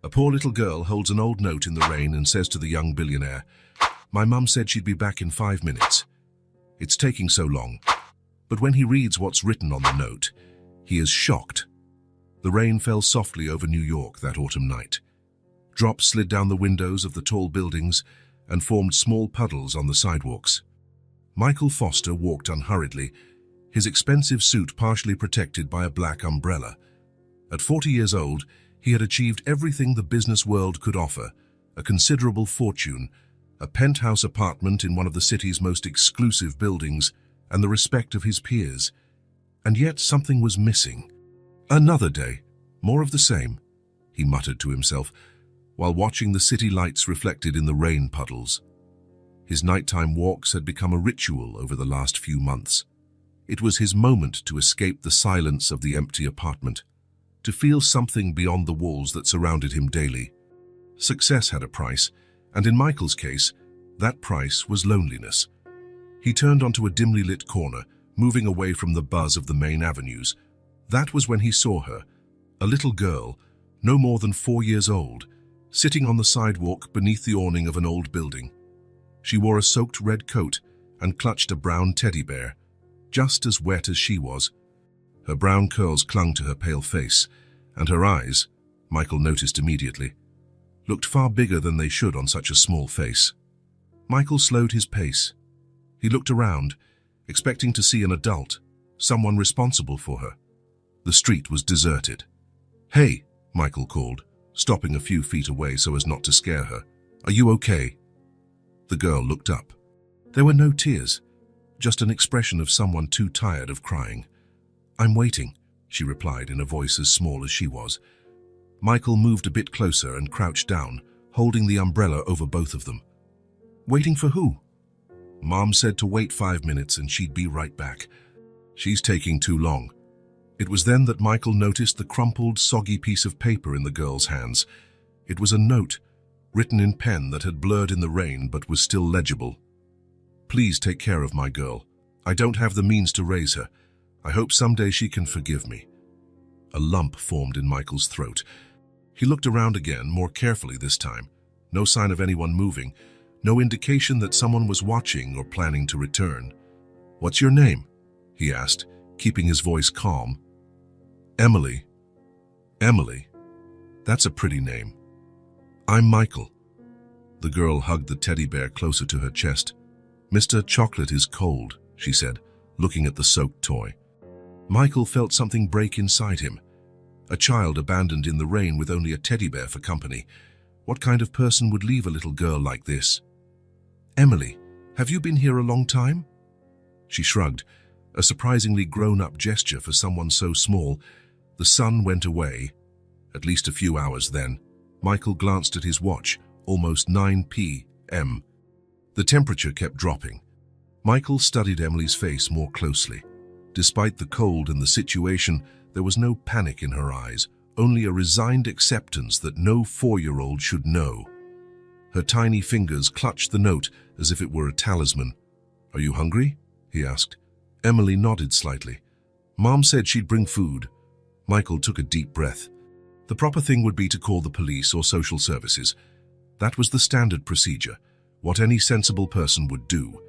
A poor little girl holds an old note in the rain and says to the young billionaire, "My mum said she'd be back in 5 minutes. It's taking so long." But when he reads what's written on the note, he is shocked. The rain fell softly over New York that autumn night. Drops slid down the windows of the tall buildings and formed small puddles on the sidewalks. Michael Foster walked unhurriedly, his expensive suit partially protected by a black umbrella. At 40 years old, he had achieved everything the business world could offer: a considerable fortune, a penthouse apartment in one of the city's most exclusive buildings, and the respect of his peers. And yet something was missing. "Another day, more of the same," he muttered to himself, while watching the city lights reflected in the rain puddles. His nighttime walks had become a ritual over the last few months. It was his moment to escape the silence of the empty apartment, to feel something beyond the walls that surrounded him daily. Success had a price, and in Michael's case, that price was loneliness. He turned onto a dimly lit corner, moving away from the buzz of the main avenues. That was when he saw her, a little girl, no more than 4 years old, sitting on the sidewalk beneath the awning of an old building. She wore a soaked red coat and clutched a brown teddy bear, just as wet as she was. Her brown curls clung to her pale face, and her eyes, Michael noticed immediately, looked far bigger than they should on such a small face. Michael slowed his pace. He looked around, expecting to see an adult, someone responsible for her. The street was deserted. "Hey," Michael called, stopping a few feet away so as not to scare her. "Are you okay?" The girl looked up. There were no tears, just an expression of someone too tired of crying. "I'm waiting," she replied in a voice as small as she was. Michael moved a bit closer and crouched down, holding the umbrella over both of them. "Waiting for who?" "Mom said to wait 5 minutes and she'd be right back. She's taking too long." It was then that Michael noticed the crumpled, soggy piece of paper in the girl's hands. It was a note, written in pen that had blurred in the rain but was still legible. "Please take care of my girl. I don't have the means to raise her. I hope someday she can forgive me." A lump formed in Michael's throat. He looked around again, more carefully this time. No sign of anyone moving, no indication that someone was watching or planning to return. "What's your name?" he asked, keeping his voice calm. "Emily." "Emily? That's a pretty name." "I'm Michael." The girl hugged the teddy bear closer to her chest. "Mr. Chocolate is cold," she said, looking at the soaked toy. Michael felt something break inside him. A child abandoned in the rain with only a teddy bear for company. What kind of person would leave a little girl like this? "Emily, have you been here a long time?" She shrugged, a surprisingly grown-up gesture for someone so small. The sun went away, at least a few hours then. Michael glanced at his watch, almost 9 p.m. The temperature kept dropping. Michael studied Emily's face more closely. Despite the cold and the situation, there was no panic in her eyes, only a resigned acceptance that no 4-year-old should know. Her tiny fingers clutched the note as if it were a talisman. "Are you hungry?" he asked. Emily nodded slightly. "Mom said she'd bring food." Michael took a deep breath. The proper thing would be to call the police or social services. That was the standard procedure, what any sensible person would do.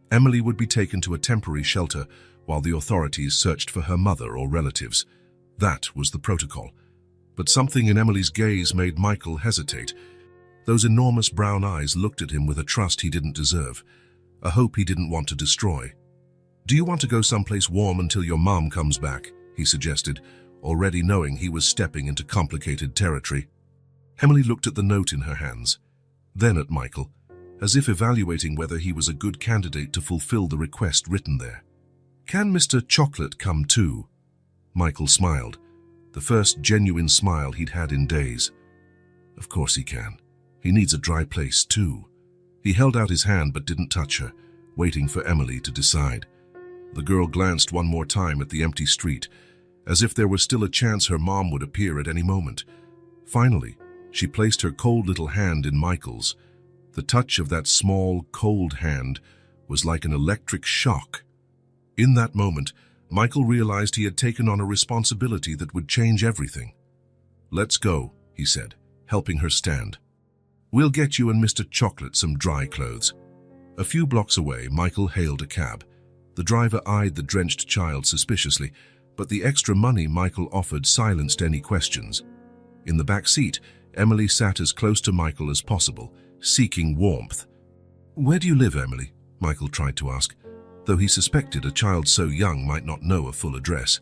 Emily would be taken to a temporary shelter while the authorities searched for her mother or relatives. That was the protocol. But something in Emily's gaze made Michael hesitate. Those enormous brown eyes looked at him with a trust he didn't deserve, a hope he didn't want to destroy. "Do you want to go someplace warm until your mom comes back?" he suggested, already knowing he was stepping into complicated territory. Emily looked at the note in her hands, then at Michael, as if evaluating whether he was a good candidate to fulfill the request written there. "Can Mr. Chocolate come too?" Michael smiled, the first genuine smile he'd had in days. "Of course he can. He needs a dry place too." He held out his hand but didn't touch her, waiting for Emily to decide. The girl glanced one more time at the empty street, as if there was still a chance her mom would appear at any moment. Finally, she placed her cold little hand in Michael's. The touch of that small, cold hand was like an electric shock. In that moment, Michael realized he had taken on a responsibility that would change everything. "Let's go," he said, helping her stand. "We'll get you and Mr. Chocolate some dry clothes." A few blocks away, Michael hailed a cab. The driver eyed the drenched child suspiciously, but the extra money Michael offered silenced any questions. In the back seat, Emily sat as close to Michael as possible, seeking warmth. "Where do you live, Emily?" Michael tried to ask, though he suspected a child so young might not know a full address.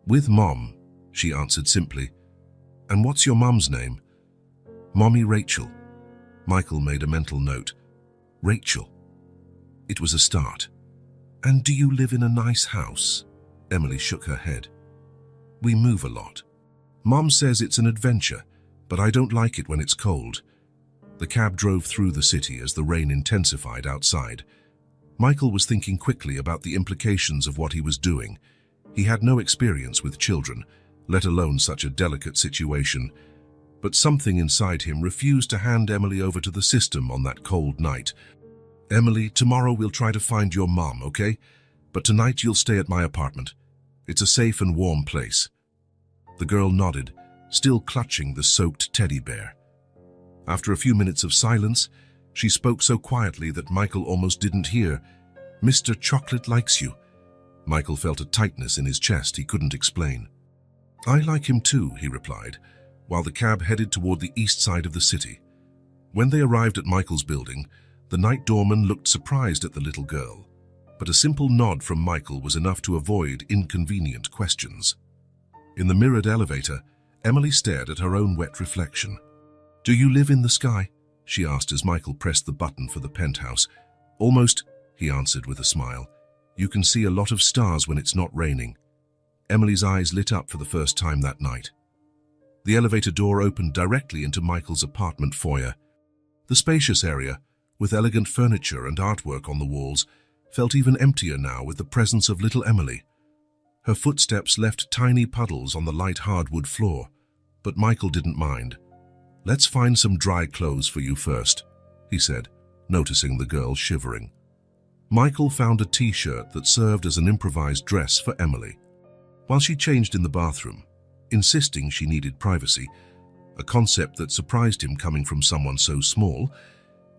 "With Mom," she answered simply. "And what's your mum's name?" "Mommy Rachel." Michael made a mental note. Rachel. It was a start. "And do you live in a nice house?" Emily shook her head. "We move a lot. Mom says it's an adventure, but I don't like it when it's cold." The cab drove through the city as the rain intensified outside. Michael was thinking quickly about the implications of what he was doing. He had no experience with children, let alone such a delicate situation, but something inside him refused to hand Emily over to the system on that cold night. "Emily, tomorrow we'll try to find your mom, okay? But tonight you'll stay at my apartment. It's a safe and warm place." The girl nodded, still clutching the soaked teddy bear. After a few minutes of silence, she spoke so quietly that Michael almost didn't hear. "Mr. Chocolate likes you." Michael felt a tightness in his chest he couldn't explain. "I like him too," he replied, while the cab headed toward the east side of the city. When they arrived at Michael's building, the night doorman looked surprised at the little girl, but a simple nod from Michael was enough to avoid inconvenient questions. In the mirrored elevator, Emily stared at her own wet reflection. "Do you live in the sky?" she asked as Michael pressed the button for the penthouse. "Almost," he answered with a smile. "You can see a lot of stars when it's not raining." Emily's eyes lit up for the first time that night. The elevator door opened directly into Michael's apartment foyer. The spacious area, with elegant furniture and artwork on the walls, felt even emptier now with the presence of little Emily. Her footsteps left tiny puddles on the light hardwood floor, but Michael didn't mind. "Let's find some dry clothes for you first," he said, noticing the girl shivering. Michael found a t-shirt that served as an improvised dress for Emily. While she changed in the bathroom, insisting she needed privacy, a concept that surprised him coming from someone so small,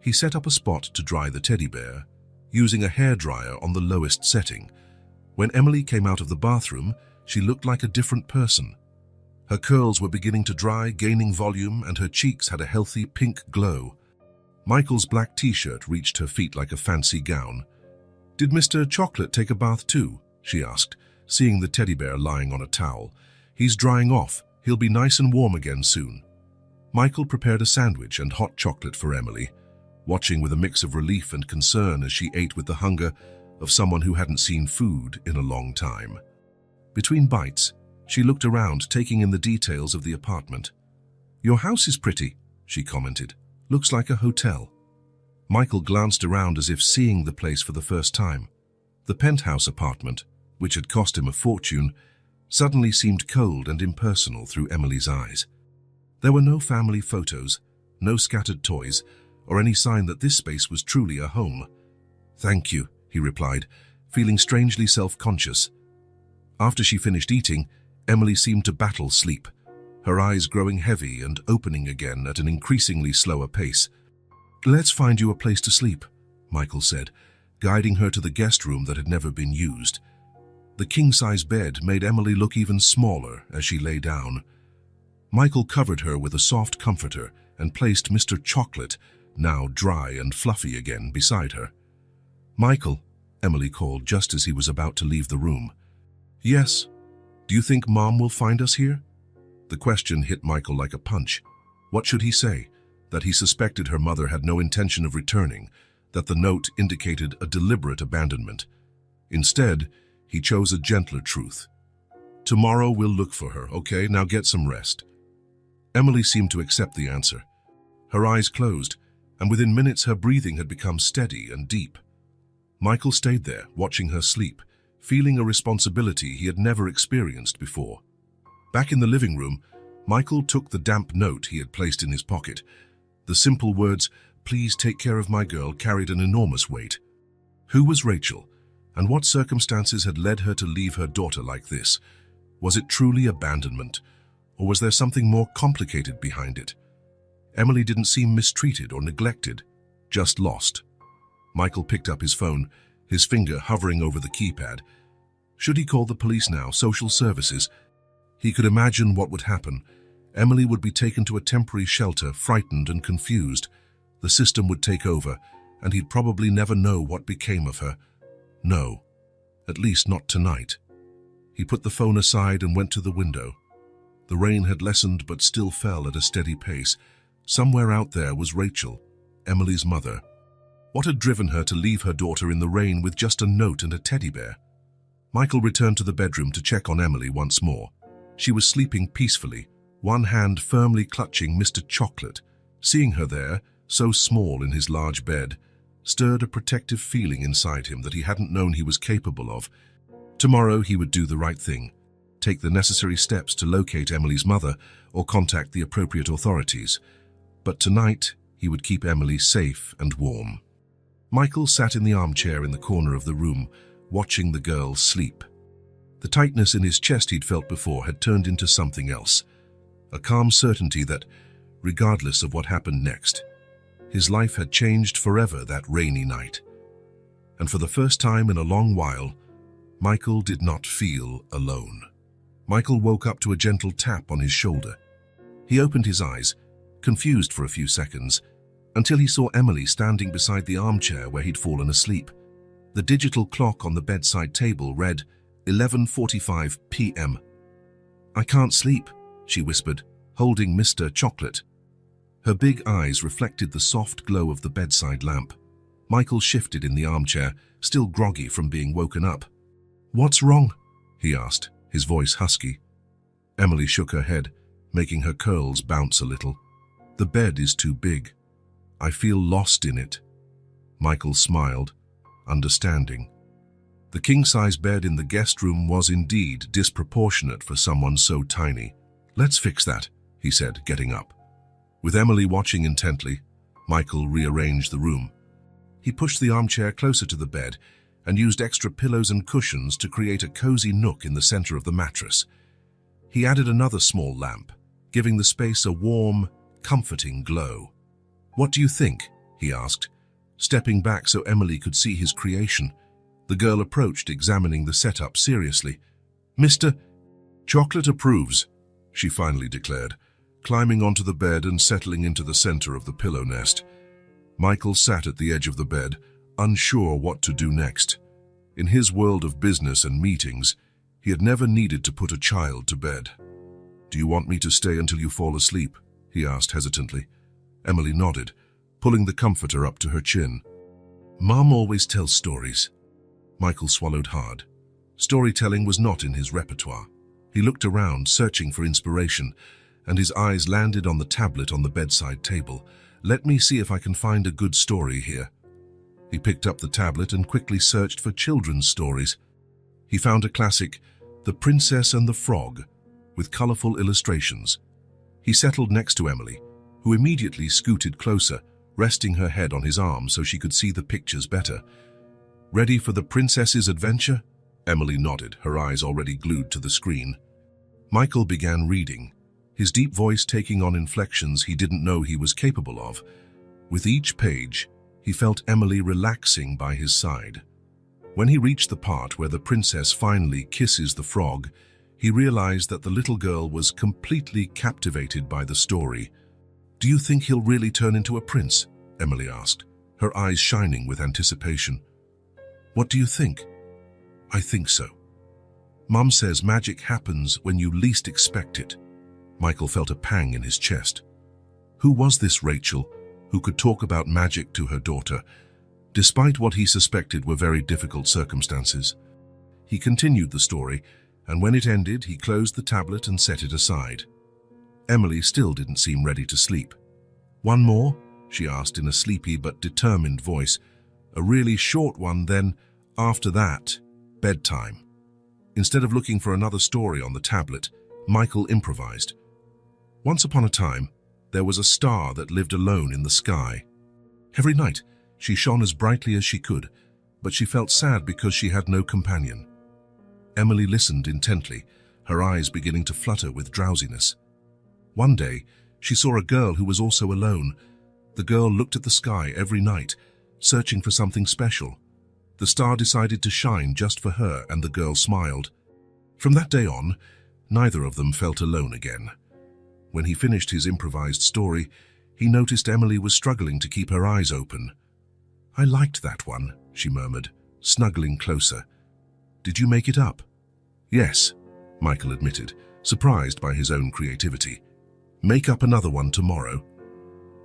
he set up a spot to dry the teddy bear, using a hairdryer on the lowest setting. When Emily came out of the bathroom, she looked like a different person. Her curls were beginning to dry, gaining volume, and her cheeks had a healthy pink glow. Michael's black t-shirt reached her feet like a fancy gown. "Did Mr. Chocolate take a bath too?" she asked, seeing the teddy bear lying on a towel. "He's drying off. He'll be nice and warm again soon." Michael prepared a sandwich and hot chocolate for Emily, watching with a mix of relief and concern as she ate with the hunger of someone who hadn't seen food in a long time. Between bites, she looked around, taking in the details of the apartment. "Your house is pretty," she commented. "Looks like a hotel." Michael glanced around as if seeing the place for the first time. The penthouse apartment, which had cost him a fortune, suddenly seemed cold and impersonal through Emily's eyes. There were no family photos, no scattered toys, or any sign that this space was truly a home. "Thank you," he replied, feeling strangely self-conscious. After she finished eating, Emily seemed to battle sleep, her eyes growing heavy and opening again at an increasingly slower pace. "Let's find you a place to sleep," Michael said, guiding her to the guest room that had never been used. The king-size bed made Emily look even smaller as she lay down. Michael covered her with a soft comforter and placed Mr. Chocolate, now dry and fluffy again, beside her. "Michael," Emily called just as he was about to leave the room. "Yes. Do you think Mom will find us here?" The question hit Michael like a punch. What should he say? That he suspected her mother had no intention of returning, that the note indicated a deliberate abandonment. Instead, he chose a gentler truth. "Tomorrow we'll look for her, okay? Now get some rest." Emily seemed to accept the answer. Her eyes closed, and within minutes her breathing had become steady and deep. Michael stayed there, watching her sleep, feeling a responsibility he had never experienced before. Back in the living room, Michael took the damp note he had placed in his pocket. The simple words, "Please take care of my girl," carried an enormous weight. Who was Rachel, and what circumstances had led her to leave her daughter like this? Was it truly abandonment, or was there something more complicated behind it? Emily didn't seem mistreated or neglected, just lost. Michael picked up his phone, his finger hovering over the keypad. Should he call the police now, social services? He could imagine what would happen. Emily would be taken to a temporary shelter, frightened and confused. The system would take over, and he'd probably never know what became of her. No, at least not tonight. He put the phone aside and went to the window. The rain had lessened but still fell at a steady pace. Somewhere out there was Rachel, Emily's mother. What had driven her to leave her daughter in the rain with just a note and a teddy bear? Michael returned to the bedroom to check on Emily once more. She was sleeping peacefully, one hand firmly clutching Mr. Chocolate. Seeing her there, so small in his large bed, stirred a protective feeling inside him that he hadn't known he was capable of. Tomorrow he would do the right thing, take the necessary steps to locate Emily's mother or contact the appropriate authorities. But tonight, he would keep Emily safe and warm. Michael sat in the armchair in the corner of the room, watching the girl sleep. The tightness in his chest he'd felt before had turned into something else, a calm certainty that, regardless of what happened next, his life had changed forever that rainy night. And for the first time in a long while, Michael did not feel alone. Michael woke up to a gentle tap on his shoulder. He opened his eyes, confused for a few seconds, until he saw Emily standing beside the armchair where he'd fallen asleep. The digital clock on the bedside table read 11:45 p.m. "I can't sleep," she whispered, holding Mr. Chocolate. Her big eyes reflected the soft glow of the bedside lamp. Michael shifted in the armchair, still groggy from being woken up. "What's wrong?" he asked, his voice husky. Emily shook her head, making her curls bounce a little. "The bed is too big. I feel lost in it." Michael smiled, understanding. The king-size bed in the guest room was indeed disproportionate for someone so tiny. "Let's fix that," he said, getting up. With Emily watching intently, Michael rearranged the room. He pushed the armchair closer to the bed and used extra pillows and cushions to create a cozy nook in the center of the mattress. He added another small lamp, giving the space a warm, comforting glow. "What do you think?" he asked, stepping back so Emily could see his creation. The girl approached, examining the setup seriously. "Mr. Chocolate approves," she finally declared, climbing onto the bed and settling into the center of the pillow nest. Michael sat at the edge of the bed, unsure what to do next. In his world of business and meetings, he had never needed to put a child to bed. "Do you want me to stay until you fall asleep?" he asked hesitantly. Emily nodded, pulling the comforter up to her chin. "Mom always tells stories." Michael swallowed hard. Storytelling was not in his repertoire. He looked around, searching for inspiration, and his eyes landed on the tablet on the bedside table. "Let me see if I can find a good story here." He picked up the tablet and quickly searched for children's stories. He found a classic, The Princess and the Frog, with colorful illustrations. He settled next to Emily, who immediately scooted closer, resting her head on his arm so she could see the pictures better. "Ready for the princess's adventure?" Emily nodded, her eyes already glued to the screen. Michael began reading, his deep voice taking on inflections he didn't know he was capable of. With each page, he felt Emily relaxing by his side. When he reached the part where the princess finally kisses the frog, he realized that the little girl was completely captivated by the story. "Do you think he'll really turn into a prince?" Emily asked, her eyes shining with anticipation. "What do you think?" "I think so. Mom says magic happens when you least expect it." Michael felt a pang in his chest. Who was this Rachel, who could talk about magic to her daughter, despite what he suspected were very difficult circumstances? He continued the story, and when it ended, he closed the tablet and set it aside. Emily still didn't seem ready to sleep. "One more?" she asked in a sleepy but determined voice. "A really short one, then, after that, bedtime." Instead of looking for another story on the tablet, Michael improvised. Once upon a time, there was a star that lived alone in the sky. Every night, she shone as brightly as she could, but she felt sad because she had no companion. Emily listened intently, her eyes beginning to flutter with drowsiness. One day, She saw a girl who was also alone. The girl looked at the sky every night, searching for something special. The star decided to shine just for her, and the girl smiled. From that day on, neither of them felt alone again. When he finished his improvised story, he noticed Emily was struggling to keep her eyes open. "I liked that one," she murmured, snuggling closer. "Did you make it up?" "Yes," Michael admitted, surprised by his own creativity. "Make up another one tomorrow."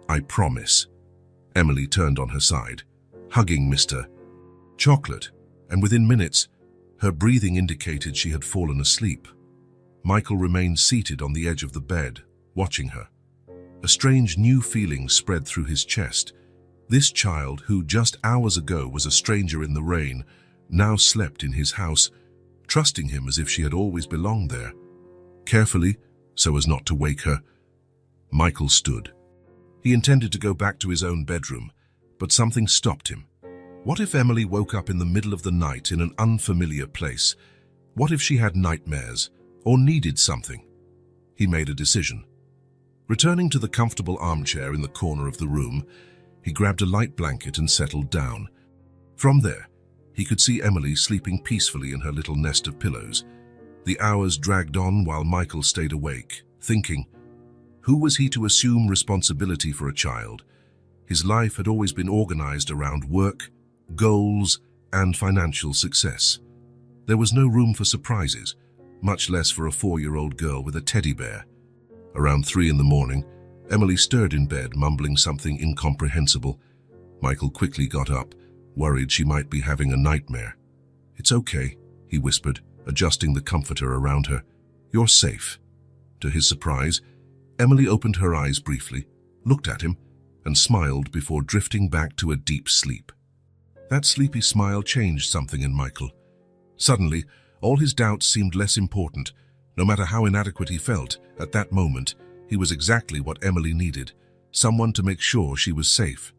"I promise." Emily turned on her side, hugging Mr. Chocolate, and within minutes, her breathing indicated she had fallen asleep. Michael remained seated on the edge of the bed, watching her. A strange new feeling spread through his chest. This child, who just hours ago was a stranger in the rain, now slept in his house, trusting him as if she had always belonged there. Carefully, so as not to wake her, Michael stood. He intended to go back to his own bedroom, but something stopped him. What if Emily woke up in the middle of the night in an unfamiliar place? What if she had nightmares or needed something? He made a decision. Returning to the comfortable armchair in the corner of the room, he grabbed a light blanket and settled down. From there, he could see Emily sleeping peacefully in her little nest of pillows. The hours dragged on while Michael stayed awake, thinking, who was he to assume responsibility for a child? His life had always been organized around work, goals, and financial success. There was no room for surprises, much less for a 4-year-old girl with a teddy bear. Around 3 in the morning, Emily stirred in bed, mumbling something incomprehensible. Michael quickly got up, worried she might be having a nightmare. "It's okay," he whispered, adjusting the comforter around her. "You're safe." To his surprise, Emily opened her eyes briefly, looked at him, and smiled before drifting back to a deep sleep. That sleepy smile changed something in Michael. Suddenly, all his doubts seemed less important. No matter how inadequate he felt, at that moment, he was exactly what Emily needed, someone to make sure she was safe.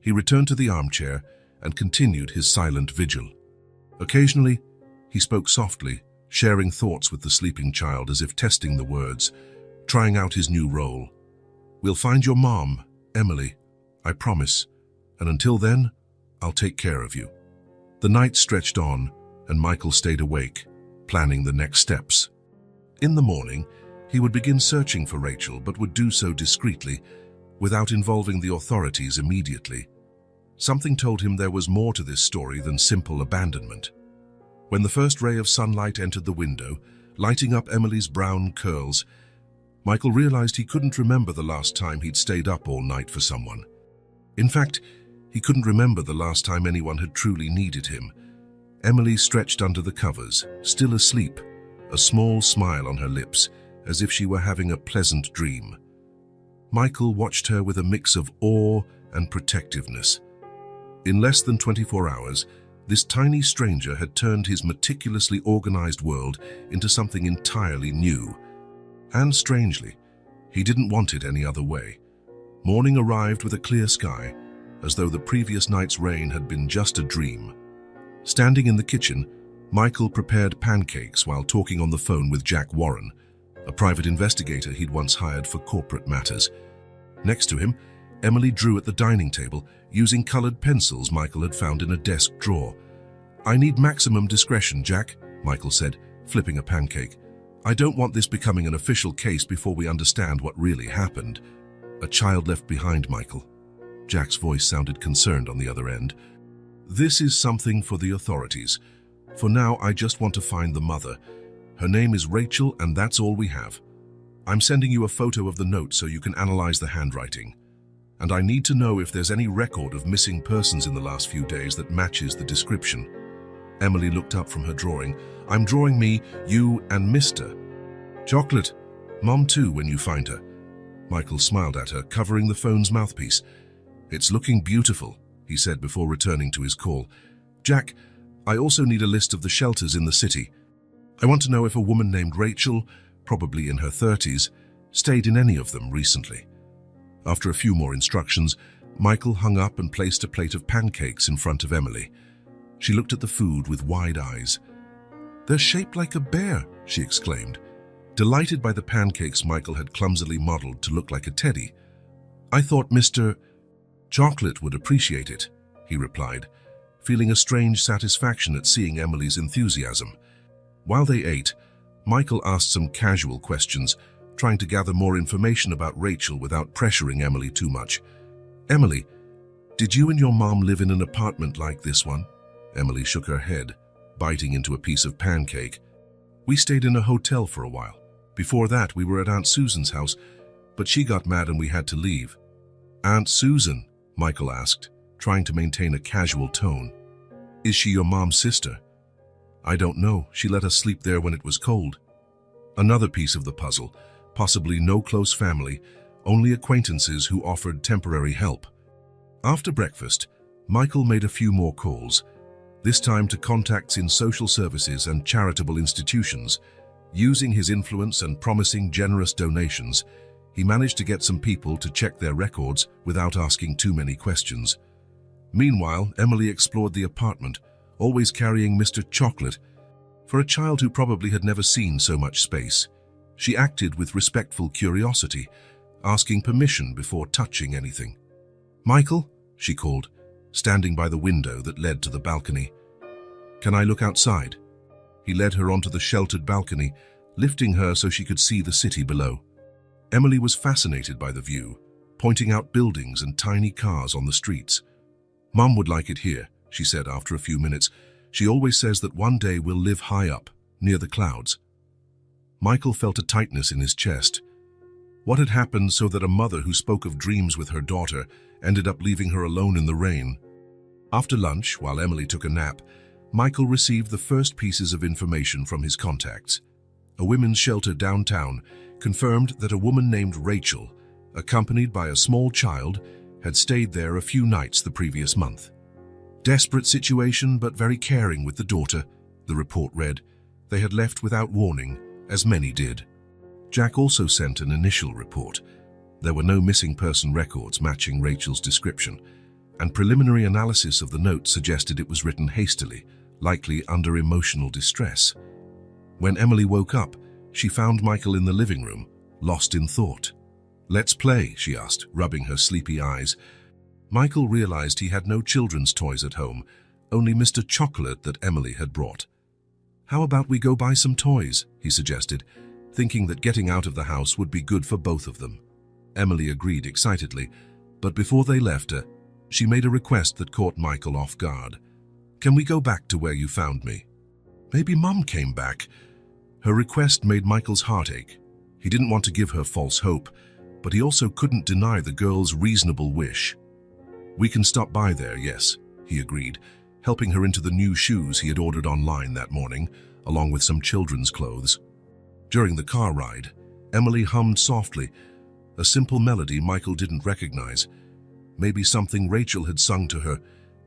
He returned to the armchair and continued his silent vigil. Occasionally, he spoke softly, sharing thoughts with the sleeping child as if testing the words, trying out his new role. "We'll find your mom, Emily, I promise, and until then, I'll take care of you." The night stretched on, and Michael stayed awake, planning the next steps. In the morning, he would begin searching for Rachel, but would do so discreetly, without involving the authorities immediately. Something told him there was more to this story than simple abandonment. When the first ray of sunlight entered the window, lighting up Emily's brown curls, Michael realized he couldn't remember the last time he'd stayed up all night for someone. In fact, he couldn't remember the last time anyone had truly needed him. Emily stretched under the covers, still asleep, a small smile on her lips, as if she were having a pleasant dream. Michael watched her with a mix of awe and protectiveness. In less than 24 hours, this tiny stranger had turned his meticulously organized world into something entirely new. And strangely, he didn't want it any other way. Morning arrived with a clear sky, as though the previous night's rain had been just a dream. Standing in the kitchen, Michael prepared pancakes while talking on the phone with Jack Warren, a private investigator he'd once hired for corporate matters. Next to him, Emily drew at the dining table, using colored pencils Michael had found in a desk drawer. "I need maximum discretion, Jack," Michael said, flipping a pancake. "I don't want this becoming an official case before we understand what really happened." "A child left behind, Michael." Jack's voice sounded concerned on the other end. "This is something for the authorities. For now, I just want to find the mother. Her name is Rachel, and that's all we have. I'm sending you a photo of the note so you can analyze the handwriting. And I need to know if there's any record of missing persons in the last few days that matches the description." Emily looked up from her drawing. "I'm drawing me, you, and Mr. Chocolate. Mom too, when you find her." Michael smiled at her, covering the phone's mouthpiece. "It's looking beautiful," he said before returning to his call. "Jack, I also need a list of the shelters in the city. I want to know if a woman named Rachel, probably in her 30s, stayed in any of them recently." After a few more instructions, Michael hung up and placed a plate of pancakes in front of Emily. She looked at the food with wide eyes. "They're shaped like a bear," she exclaimed. Delighted by the pancakes Michael had clumsily modeled to look like a teddy. "I thought Mr. Chocolate would appreciate it," he replied, feeling a strange satisfaction at seeing Emily's enthusiasm. While they ate, Michael asked some casual questions, trying to gather more information about Rachel without pressuring Emily too much. "Emily, did you and your mom live in an apartment like this one?" Emily shook her head, biting into a piece of pancake. "We stayed in a hotel for a while. Before that, we were at Aunt Susan's house, but she got mad and we had to leave." "Aunt Susan?" Michael asked, trying to maintain a casual tone. "Is she your mom's sister?" "I don't know. She let us sleep there when it was cold." Another piece of the puzzle, possibly no close family, only acquaintances who offered temporary help. After breakfast, Michael made a few more calls, this time to contacts in social services and charitable institutions. Using his influence and promising generous donations, he managed to get some people to check their records without asking too many questions. Meanwhile, Emily explored the apartment, always carrying Mr. Chocolate. For a child who probably had never seen so much space, she acted with respectful curiosity, asking permission before touching anything. "Michael," she called, standing by the window that led to the balcony. "Can I look outside?" He led her onto the sheltered balcony, lifting her so she could see the city below. Emily was fascinated by the view, pointing out buildings and tiny cars on the streets. "Mum would like it here," she said after a few minutes. "She always says that one day we'll live high up, near the clouds." Michael felt a tightness in his chest. What had happened so that a mother who spoke of dreams with her daughter ended up leaving her alone in the rain? After lunch, while Emily took a nap, Michael received the first pieces of information from his contacts. A women's shelter downtown confirmed that a woman named Rachel, accompanied by a small child, had stayed there a few nights the previous month. "Desperate situation, but very caring with the daughter," the report read. They had left without warning, as many did. Jack also sent an initial report. There were no missing person records matching Rachel's description, and preliminary analysis of the note suggested it was written hastily, likely under emotional distress. When Emily woke up, she found Michael in the living room, lost in thought. "Let's play," she asked, rubbing her sleepy eyes. Michael realized he had no children's toys at home, only Mr. Chocolate that Emily had brought. "How about we go buy some toys?" he suggested, thinking that getting out of the house would be good for both of them. Emily agreed excitedly, but before they left her, she made a request that caught Michael off guard. "Can we go back to where you found me?" "Maybe Mum came back." Her request made Michael's heart ache. He didn't want to give her false hope, but he also couldn't deny the girl's reasonable wish. "We can stop by there, yes," he agreed, helping her into the new shoes he had ordered online that morning, along with some children's clothes. During the car ride, Emily hummed softly, a simple melody Michael didn't recognize. Maybe something Rachel had sung to her.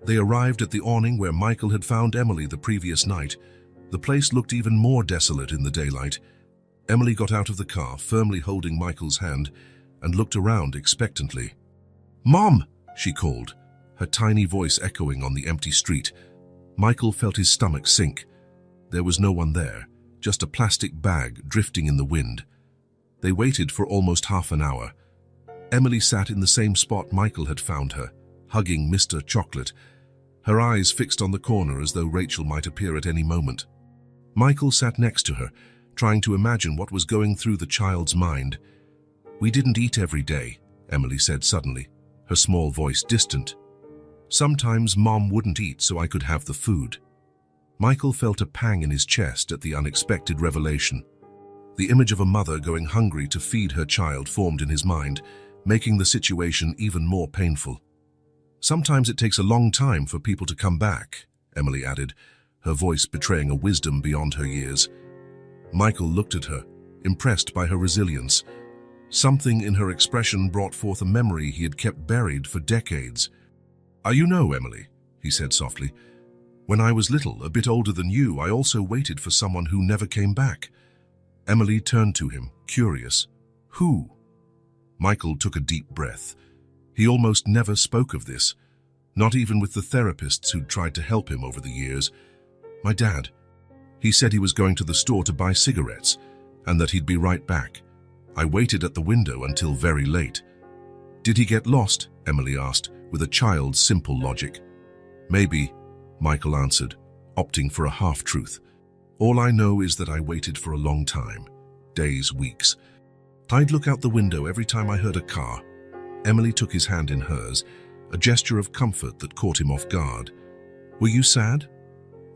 They arrived at the awning where Michael had found Emily the previous night. The place looked even more desolate in the daylight. Emily got out of the car, firmly holding Michael's hand, and looked around expectantly. "Mom!" she called, her tiny voice echoing on the empty street. Michael felt his stomach sink. There was no one there, just a plastic bag drifting in the wind. They waited for almost half an hour. Emily sat in the same spot Michael had found her, hugging Mr. Chocolate, her eyes fixed on the corner as though Rachel might appear at any moment. Michael sat next to her, trying to imagine what was going through the child's mind. "We didn't eat every day," Emily said suddenly, her small voice distant. "Sometimes Mom wouldn't eat so I could have the food." Michael felt a pang in his chest at the unexpected revelation. The image of a mother going hungry to feed her child formed in his mind, making the situation even more painful. "Sometimes it takes a long time for people to come back," Emily added, her voice betraying a wisdom beyond her years. Michael looked at her, impressed by her resilience. Something in her expression brought forth a memory he had kept buried for decades. "You know, Emily," he said softly, "when I was little, a bit older than you, I also waited for someone who never came back." Emily turned to him, curious. "Who?" Michael took a deep breath. He almost never spoke of this, not even with the therapists who'd tried to help him over the years. "My dad. He said he was going to the store to buy cigarettes, and that he'd be right back. I waited at the window until very late. Did he get lost? Emily asked, with a child's simple logic. Maybe, Michael answered, opting for a half-truth. All I know is that I waited for a long time. Days, weeks. I'd look out the window every time I heard a car. Emily took his hand in hers, a gesture of comfort that caught him off guard. Were you sad?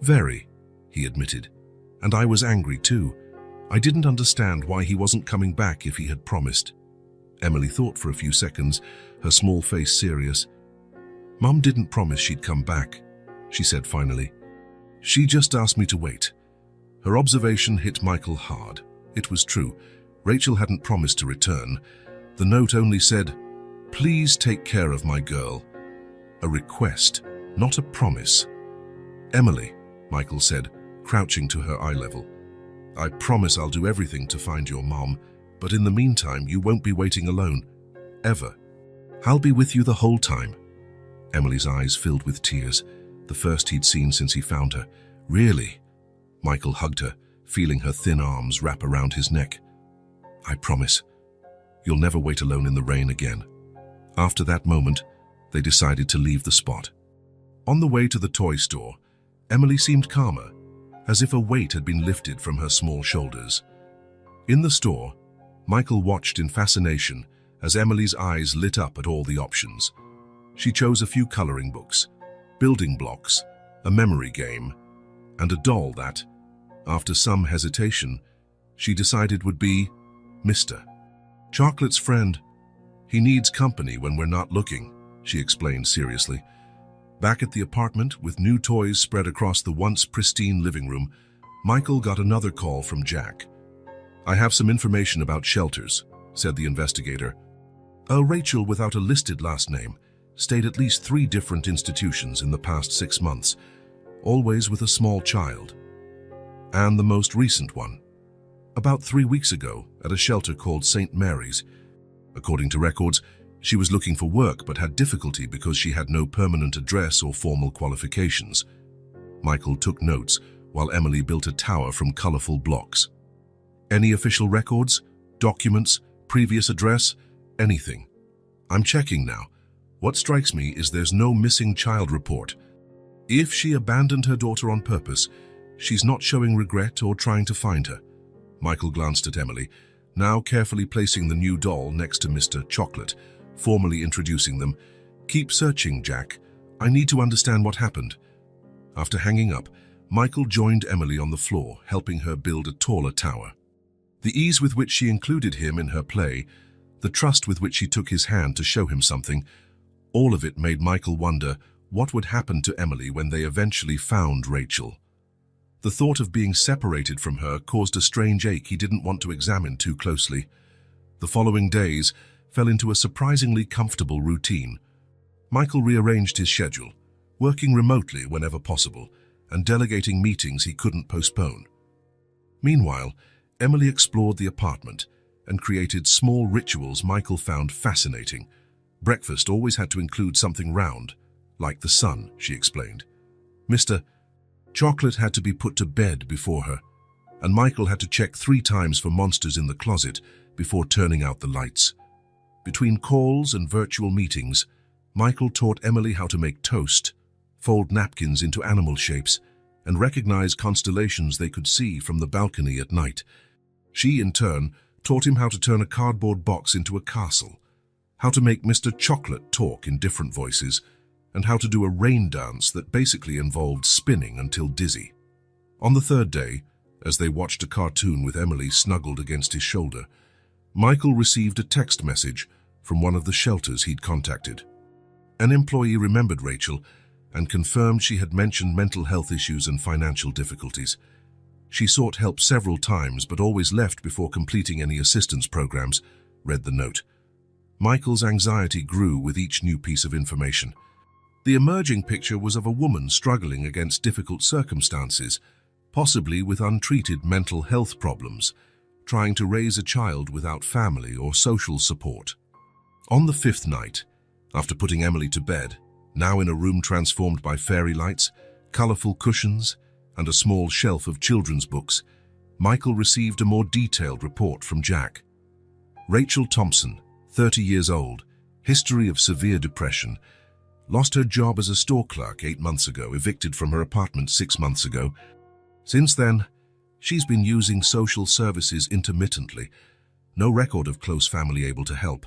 Very, he admitted. And I was angry too. I didn't understand why he wasn't coming back if he had promised. Emily thought for a few seconds, her small face serious. Mum didn't promise she'd come back, she said finally. She just asked me to wait. Her observation hit Michael hard. It was true. Rachel hadn't promised to return. The note only said, "Please take care of my girl." A request, not a promise. Emily, Michael said, crouching to her eye level. I promise I'll do everything to find your mom, but in the meantime, you won't be waiting alone. Ever. I'll be with you the whole time. Emily's eyes filled with tears, the first he'd seen since he found her. Really? Michael hugged her, feeling her thin arms wrap around his neck. I promise. You'll never wait alone in the rain again. After that moment, they decided to leave the spot. On the way to the toy store, Emily seemed calmer, as if a weight had been lifted from her small shoulders. In the store, Michael watched in fascination as Emily's eyes lit up at all the options. She chose a few coloring books, building blocks, a memory game, and a doll that, after some hesitation, she decided would be Mr. Chocolate's friend. He needs company when we're not looking, she explained seriously. Back at the apartment, with new toys spread across the once pristine living room, Michael got another call from Jack. I have some information about shelters, said the investigator. Rachel, without a listed last name, stayed at least 3 different institutions in the past 6 months, always with a small child. And the most recent one, about 3 weeks ago, at a shelter called St. Mary's. According to records, she was looking for work but had difficulty because she had no permanent address or formal qualifications. Michael took notes while Emily built a tower from colorful blocks. Any official records, documents, previous address, anything? I'm checking now. What strikes me is there's no missing child report. If she abandoned her daughter on purpose, she's not showing regret or trying to find her. Michael glanced at Emily, now carefully placing the new doll next to Mr. Chocolate, formally introducing them. Keep searching, Jack. I need to understand what happened. After hanging up, Michael joined Emily on the floor, helping her build a taller tower. The ease with which she included him in her play, the trust with which she took his hand to show him something, all of it made Michael wonder what would happen to Emily when they eventually found Rachel. The thought of being separated from her caused a strange ache he didn't want to examine too closely. The following days fell into a surprisingly comfortable routine. Michael rearranged his schedule, working remotely whenever possible, and delegating meetings he couldn't postpone. Meanwhile, Emily explored the apartment and created small rituals Michael found fascinating. Breakfast always had to include something round, like the sun, she explained. Mr. Chocolate had to be put to bed before her, and Michael had to check 3 times for monsters in the closet before turning out the lights. Between calls and virtual meetings, Michael taught Emily how to make toast, fold napkins into animal shapes, and recognize constellations they could see from the balcony at night. She, in turn, taught him how to turn a cardboard box into a castle, how to make Mr. Chocolate talk in different voices, and how to do a rain dance that basically involved spinning until dizzy. On the 3rd day, as they watched a cartoon with Emily snuggled against his shoulder, Michael received a text message from one of the shelters he'd contacted. An employee remembered Rachel and confirmed she had mentioned mental health issues and financial difficulties. She sought help several times but always left before completing any assistance programs, read the note. Michael's anxiety grew with each new piece of information. The emerging picture was of a woman struggling against difficult circumstances, possibly with untreated mental health problems, trying to raise a child without family or social support. On the 5th night, after putting Emily to bed, now in a room transformed by fairy lights, colorful cushions, and a small shelf of children's books, Michael received a more detailed report from Jack. Rachel Thompson, 30 years old, history of severe depression, lost her job as a store clerk 8 months ago, evicted from her apartment 6 months ago. Since then, she's been using social services intermittently. No record of close family able to help.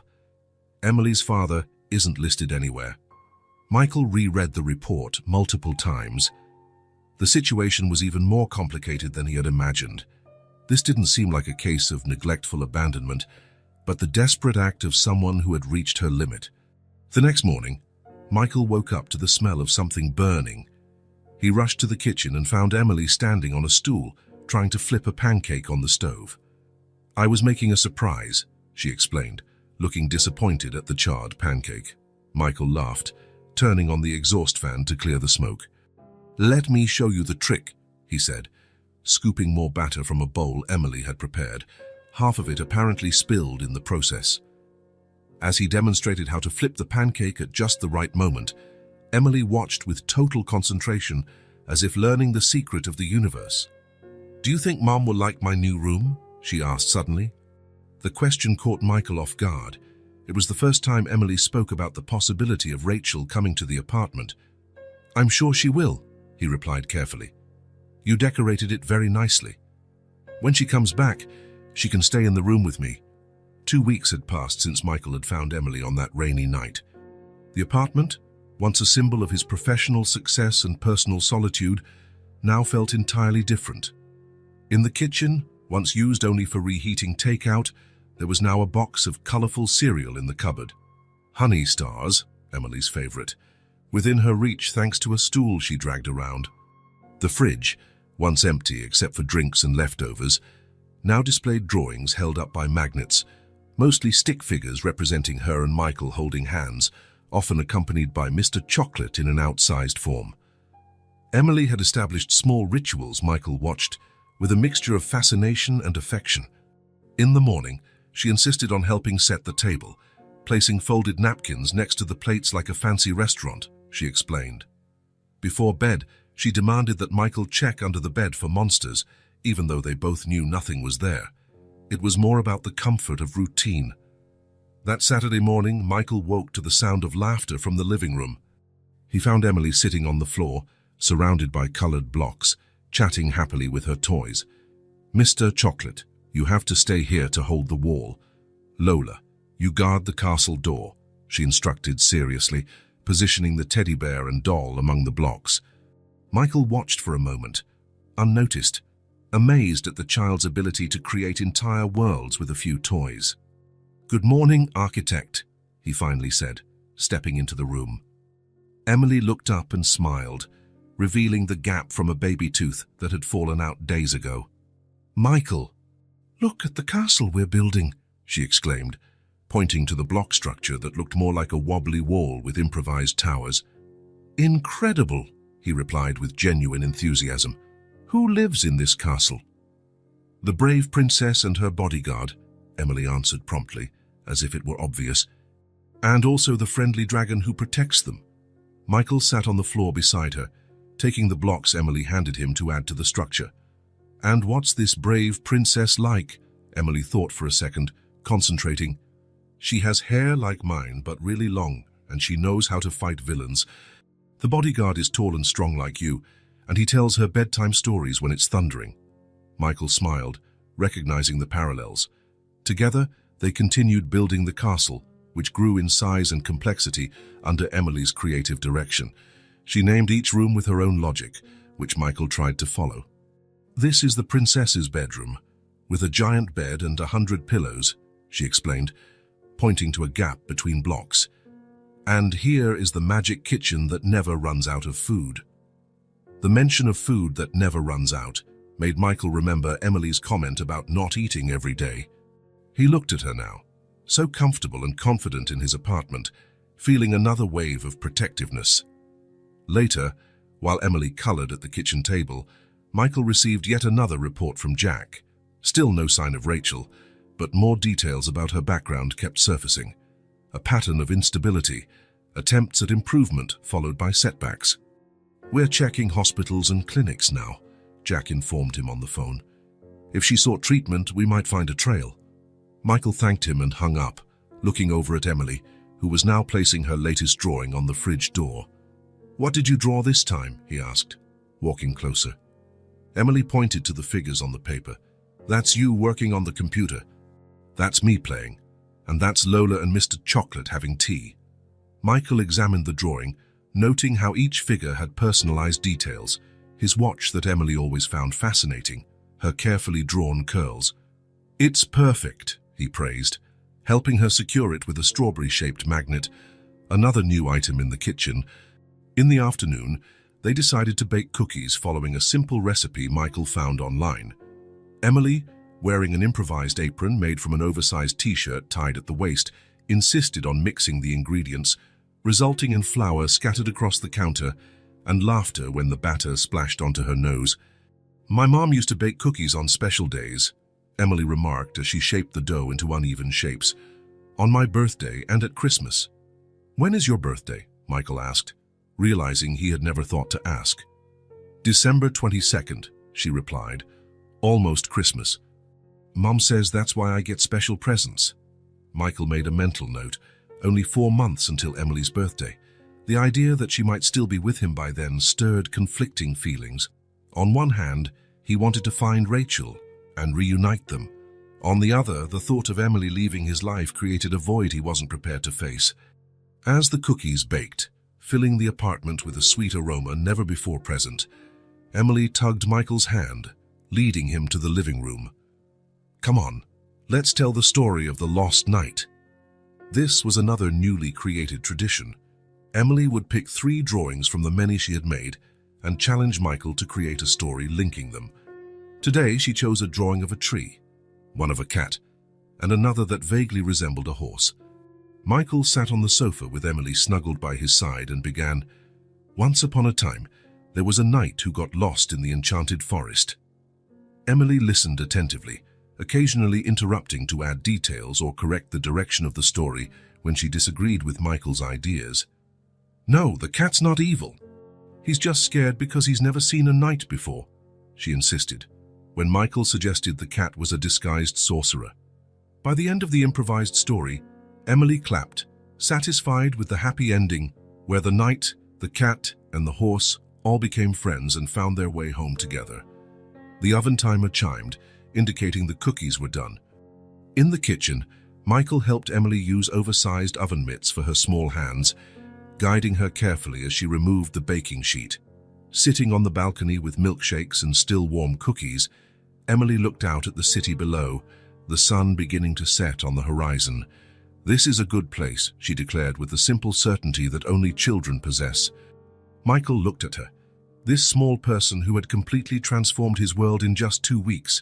Emily's father isn't listed anywhere. Michael reread the report multiple times. The situation was even more complicated than he had imagined. This didn't seem like a case of neglectful abandonment, but the desperate act of someone who had reached her limit. The next morning, Michael woke up to the smell of something burning. He rushed to the kitchen and found Emily standing on a stool, trying to flip a pancake on the stove. "I was making a surprise," she explained, looking disappointed at the charred pancake. Michael laughed, turning on the exhaust fan to clear the smoke. "Let me show you the trick," he said, scooping more batter from a bowl Emily had prepared, half of it apparently spilled in the process. As he demonstrated how to flip the pancake at just the right moment, Emily watched with total concentration, as if learning the secret of the universe. "Do you think Mom will like my new room?" she asked suddenly. The question caught Michael off guard. It was the first time Emily spoke about the possibility of Rachel coming to the apartment. "I'm sure she will," he replied carefully. "You decorated it very nicely. When she comes back, she can stay in the room with me." 2 weeks had passed since Michael had found Emily on that rainy night. The apartment, once a symbol of his professional success and personal solitude, now felt entirely different. In the kitchen, once used only for reheating takeout, there was now a box of colorful cereal in the cupboard. Honey Stars, Emily's favorite, within her reach thanks to a stool she dragged around. The fridge, once empty except for drinks and leftovers, now displayed drawings held up by magnets, mostly stick figures representing her and Michael holding hands, often accompanied by Mr. Chocolate in an outsized form. Emily had established small rituals Michael watched, with a mixture of fascination and affection. In the morning, she insisted on helping set the table, placing folded napkins next to the plates like a fancy restaurant, she explained. Before bed, she demanded that Michael check under the bed for monsters, even though they both knew nothing was there. It was more about the comfort of routine. That Saturday morning, Michael woke to the sound of laughter from the living room. He found Emily sitting on the floor, surrounded by colored blocks, chatting happily with her toys. "Mr. Chocolate, you have to stay here to hold the wall. Lola, you guard the castle door," she instructed seriously, positioning the teddy bear and doll among the blocks. Michael watched for a moment, unnoticed, amazed at the child's ability to create entire worlds with a few toys. "Good morning, architect," he finally said, stepping into the room. Emily looked up and smiled, revealing the gap from a baby tooth that had fallen out days ago. "Michael, look at the castle we're building," she exclaimed, pointing to the block structure that looked more like a wobbly wall with improvised towers. "Incredible," he replied with genuine enthusiasm. "Who lives in this castle?" "The brave princess and her bodyguard," Emily answered promptly, as if it were obvious. "And also the friendly dragon who protects them." Michael sat on the floor beside her, taking the blocks Emily handed him to add to the structure. "And what's this brave princess like?" Emily thought for a second, concentrating. "She has hair like mine, but really long, and she knows how to fight villains. The bodyguard is tall and strong like you, and he tells her bedtime stories when it's thundering." Michael smiled, recognizing the parallels. Together, they continued building the castle, which grew in size and complexity under Emily's creative direction. She named each room with her own logic, which Michael tried to follow. "This is the princess's bedroom, with a giant bed and 100 pillows," she explained, pointing to a gap between blocks. "And here is the magic kitchen that never runs out of food." The mention of food that never runs out made Michael remember Emily's comment about not eating every day. He looked at her now, so comfortable and confident in his apartment, feeling another wave of protectiveness. Later, while Emily colored at the kitchen table, Michael received yet another report from Jack. Still no sign of Rachel, but more details about her background kept surfacing. A pattern of instability, attempts at improvement followed by setbacks. "We're checking hospitals and clinics now," Jack informed him on the phone. If she sought treatment, we might find a trail. Michael thanked him and hung up, looking over at Emily, who was now placing her latest drawing on the fridge door. "What did you draw this time?" he asked, walking closer. Emily pointed to the figures on the paper. "That's you working on the computer. That's me playing. And that's Lola and Mr. Chocolate having tea." Michael examined the drawing, noting how each figure had personalized details, his watch that Emily always found fascinating, her carefully drawn curls. "It's perfect," he praised, helping her secure it with a strawberry-shaped magnet, another new item in the kitchen. In the afternoon, they decided to bake cookies following a simple recipe Michael found online. Emily, wearing an improvised apron made from an oversized t-shirt tied at the waist, insisted on mixing the ingredients, resulting in flour scattered across the counter and laughter when the batter splashed onto her nose. "My mom used to bake cookies on special days," Emily remarked as she shaped the dough into uneven shapes. "On my birthday and at Christmas." "When is your birthday?" Michael asked, realizing he had never thought to ask. "December 22nd, she replied. "Almost Christmas. Mom says that's why I get special presents." Michael made a mental note. Only 4 months until Emily's birthday. The idea that she might still be with him by then stirred conflicting feelings. On one hand, he wanted to find Rachel and reunite them. On the other, the thought of Emily leaving his life created a void he wasn't prepared to face. As the cookies baked, filling the apartment with a sweet aroma never before present, Emily tugged Michael's hand, leading him to the living room. "Come on, let's tell the story of the lost night." This was another newly created tradition. Emily would pick 3 drawings from the many she had made and challenge Michael to create a story linking them. Today she chose a drawing of a tree, one of a cat, and another that vaguely resembled a horse. Michael sat on the sofa with Emily snuggled by his side and began, "Once upon a time, there was a knight who got lost in the enchanted forest." Emily listened attentively, occasionally interrupting to add details or correct the direction of the story when she disagreed with Michael's ideas. "No, the cat's not evil. He's just scared because he's never seen a knight before," she insisted, when Michael suggested the cat was a disguised sorcerer. By the end of the improvised story, Emily clapped, satisfied with the happy ending, where the knight, the cat, and the horse all became friends and found their way home together. The oven timer chimed, indicating the cookies were done. In the kitchen, Michael helped Emily use oversized oven mitts for her small hands, guiding her carefully as she removed the baking sheet. Sitting on the balcony with milkshakes and still warm cookies, Emily looked out at the city below, the sun beginning to set on the horizon. "This is a good place," she declared with the simple certainty that only children possess. Michael looked at her, this small person who had completely transformed his world in just 2 weeks.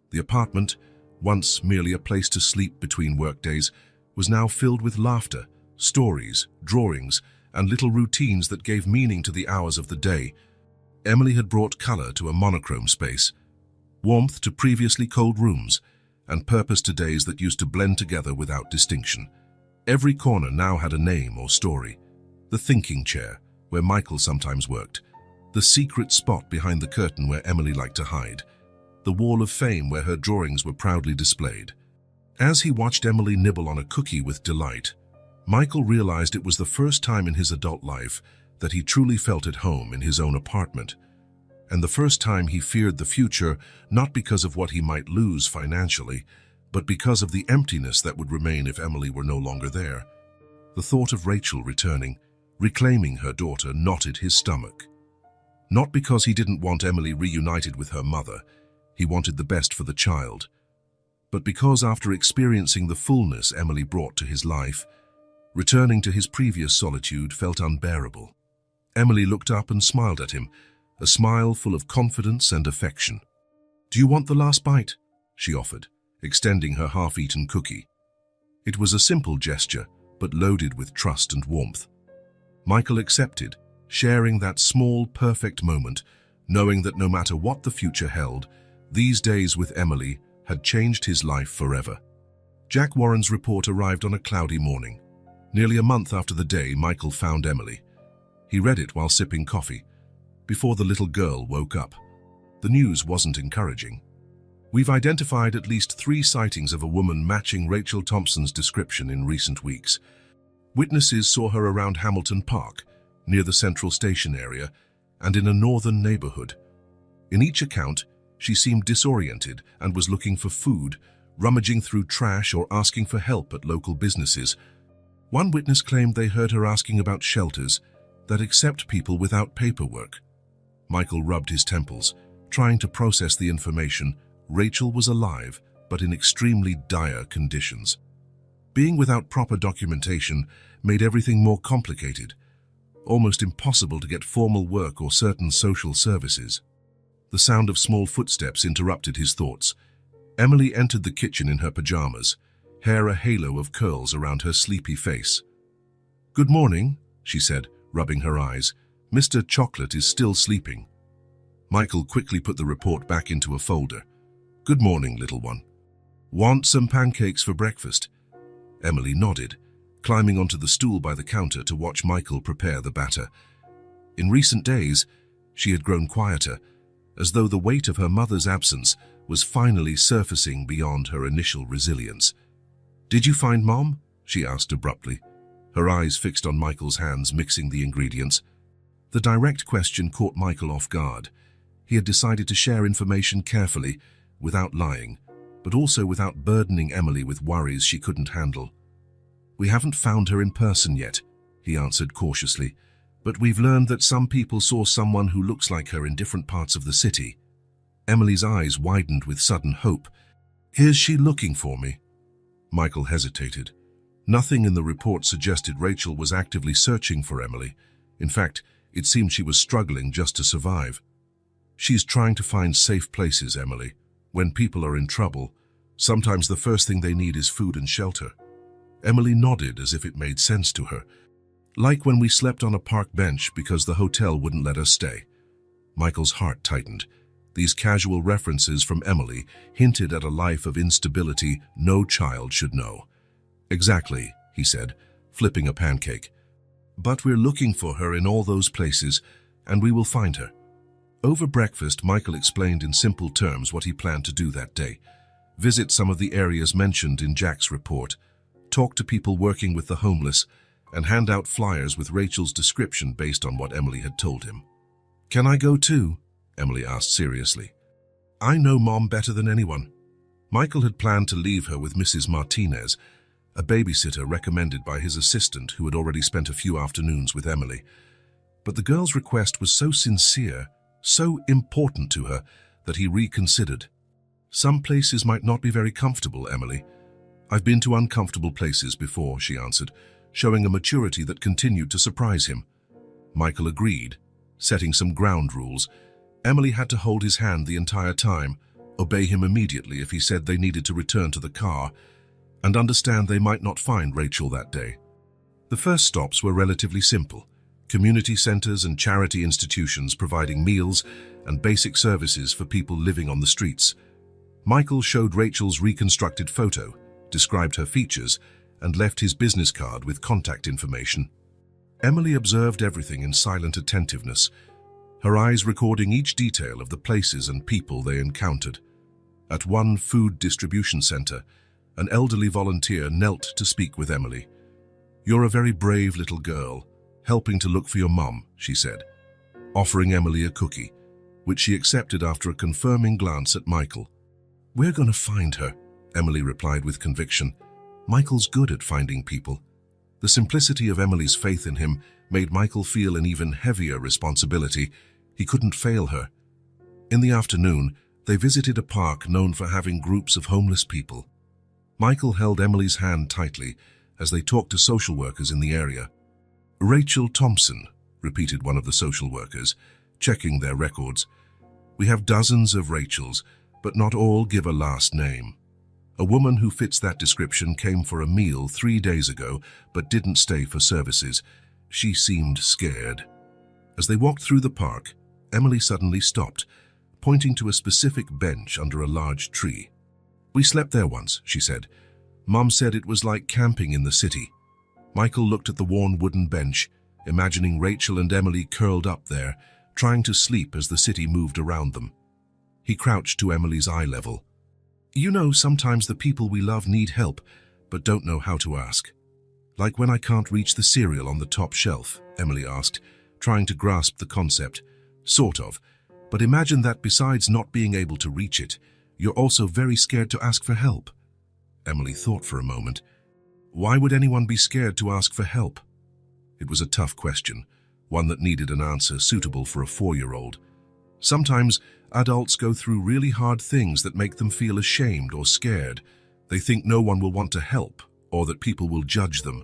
The apartment, once merely a place to sleep between workdays, was now filled with laughter, stories, drawings, and little routines that gave meaning to the hours of the day. Emily had brought color to a monochrome space, warmth to previously cold rooms, and purpose to days that used to blend together without distinction. Every corner now had a name or story. The thinking chair, where Michael sometimes worked. The secret spot behind the curtain where Emily liked to hide. The wall of fame where her drawings were proudly displayed. As he watched Emily nibble on a cookie with delight, Michael realized it was the first time in his adult life that he truly felt at home in his own apartment. And the first time he feared the future, not because of what he might lose financially, but because of the emptiness that would remain if Emily were no longer there. The thought of Rachel returning, reclaiming her daughter, knotted his stomach. Not because he didn't want Emily reunited with her mother, he wanted the best for the child, but because after experiencing the fullness Emily brought to his life, returning to his previous solitude felt unbearable. Emily looked up and smiled at him, a smile full of confidence and affection. "Do you want the last bite?" she offered, extending her half-eaten cookie. It was a simple gesture, but loaded with trust and warmth. Michael accepted, sharing that small, perfect moment, knowing that no matter what the future held, these days with Emily had changed his life forever. Jack Warren's report arrived on a cloudy morning, nearly a month after the day Michael found Emily. He read it while sipping coffee, before the little girl woke up. The news wasn't encouraging. We've identified at least 3 sightings of a woman matching Rachel Thompson's description in recent weeks. Witnesses saw her around Hamilton Park, near the Central Station area, and in a northern neighborhood. In each account, she seemed disoriented and was looking for food, rummaging through trash or asking for help at local businesses. One witness claimed they heard her asking about shelters that accept people without paperwork. Michael rubbed his temples, trying to process the information. Rachel was alive, but in extremely dire conditions. Being without proper documentation made everything more complicated, almost impossible to get formal work or certain social services. The sound of small footsteps interrupted his thoughts. Emily entered the kitchen in her pajamas, hair a halo of curls around her sleepy face. "Good morning," she said, rubbing her eyes. "Mr. Chocolate is still sleeping." Michael quickly put the report back into a folder. "Good morning, little one. Want some pancakes for breakfast?" Emily nodded, climbing onto the stool by the counter to watch Michael prepare the batter. In recent days, she had grown quieter, as though the weight of her mother's absence was finally surfacing beyond her initial resilience. "Did you find Mom?" she asked abruptly, her eyes fixed on Michael's hands mixing the ingredients. The direct question caught Michael off guard. He had decided to share information carefully, without lying, but also without burdening Emily with worries she couldn't handle. "We haven't found her in person yet," he answered cautiously, "but we've learned that some people saw someone who looks like her in different parts of the city." Emily's eyes widened with sudden hope. "Is she looking for me?" Michael hesitated. Nothing in the report suggested Rachel was actively searching for Emily. In fact, it seemed she was struggling just to survive. "She's trying to find safe places, Emily. When people are in trouble, sometimes the first thing they need is food and shelter." Emily nodded as if it made sense to her. "Like when we slept on a park bench because the hotel wouldn't let us stay." Michael's heart tightened. These casual references from Emily hinted at a life of instability no child should know. "Exactly," he said, flipping a pancake. "But we're looking for her in all those places, and we will find her." Over breakfast, Michael explained in simple terms what he planned to do that day. Visit some of the areas mentioned in Jack's report, talk to people working with the homeless, and hand out flyers with Rachel's description based on what Emily had told him. "Can I go too?" Emily asked seriously. "I know Mom better than anyone." Michael had planned to leave her with Mrs. Martinez, a babysitter recommended by his assistant who had already spent a few afternoons with Emily. But the girl's request was so sincere, so important to her, that he reconsidered. "Some places might not be very comfortable, Emily." "I've been to uncomfortable places before," she answered, showing a maturity that continued to surprise him. Michael agreed, setting some ground rules. Emily had to hold his hand the entire time, obey him immediately if he said they needed to return to the car, and understand they might not find Rachel that day. The first stops were relatively simple: community centers and charity institutions providing meals and basic services for people living on the streets. Michael showed Rachel's reconstructed photo, described her features, and left his business card with contact information. Emily observed everything in silent attentiveness, her eyes recording each detail of the places and people they encountered. At one food distribution center, an elderly volunteer knelt to speak with Emily. "You're a very brave little girl, helping to look for your mum," she said, offering Emily a cookie, which she accepted after a confirming glance at Michael. "We're going to find her," Emily replied with conviction. "Michael's good at finding people." The simplicity of Emily's faith in him made Michael feel an even heavier responsibility. He couldn't fail her. In the afternoon, they visited a park known for having groups of homeless people. Michael held Emily's hand tightly as they talked to social workers in the area. "Rachel Thompson," repeated one of the social workers, checking their records. "We have dozens of Rachels, but not all give a last name. A woman who fits that description came for a meal 3 days ago, but didn't stay for services. She seemed scared." As they walked through the park, Emily suddenly stopped, pointing to a specific bench under a large tree. "We slept there once," she said. "Mom said it was like camping in the city." Michael looked at the worn wooden bench, imagining Rachel and Emily curled up there, trying to sleep as the city moved around them. He crouched to Emily's eye level, You know, sometimes the people we love need help, but don't know how to ask. Like when I can't reach the cereal on the top shelf, Emily asked, trying to grasp the concept. Sort of. But imagine that besides not being able to reach it, you're also very scared to ask for help. Emily thought for a moment. Why would anyone be scared to ask for help? It was a tough question, one that needed an answer suitable for a 4-year-old. Sometimes adults go through really hard things that make them feel ashamed or scared. They think no one will want to help, or that people will judge them.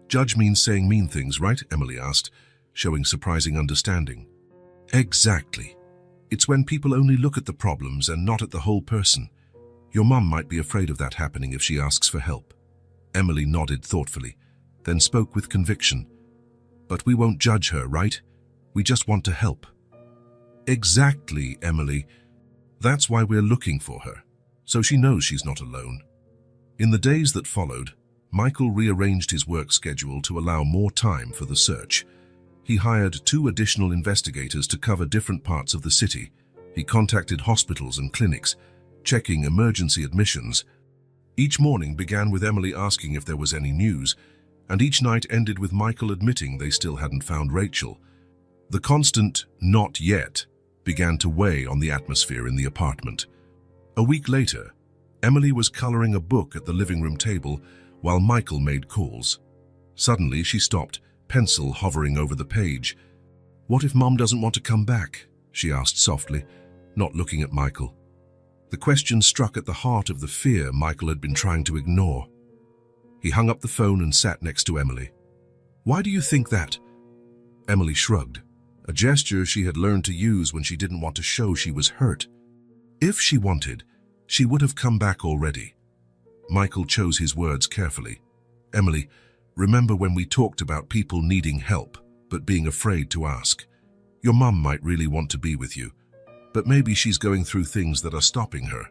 Judge means saying mean things, right? Emily asked, showing surprising understanding. Exactly. It's when people only look at the problems and not at the whole person. Your mum might be afraid of that happening if she asks for help. Emily nodded thoughtfully, then spoke with conviction. But we won't judge her, right? We just want to help. Exactly, Emily. That's why we're looking for her, so she knows she's not alone. In the days that followed, Michael rearranged his work schedule to allow more time for the search. He hired 2 additional investigators to cover different parts of the city. He contacted hospitals and clinics, checking emergency admissions. Each morning began with Emily asking if there was any news, and each night ended with Michael admitting they still hadn't found Rachel. The constant "not yet" began to weigh on the atmosphere in the apartment. A week later, Emily was coloring a book at the living room table while Michael made calls. Suddenly, she stopped, pencil hovering over the page. "What if Mom doesn't want to come back?" she asked softly, not looking at Michael. The question struck at the heart of the fear Michael had been trying to ignore. He hung up the phone and sat next to Emily. "Why do you think that?" Emily shrugged, a gesture she had learned to use when she didn't want to show she was hurt. If she wanted, she would have come back already. Michael chose his words carefully. "Emily, remember when we talked about people needing help, but being afraid to ask? Your mum might really want to be with you, but maybe she's going through things that are stopping her."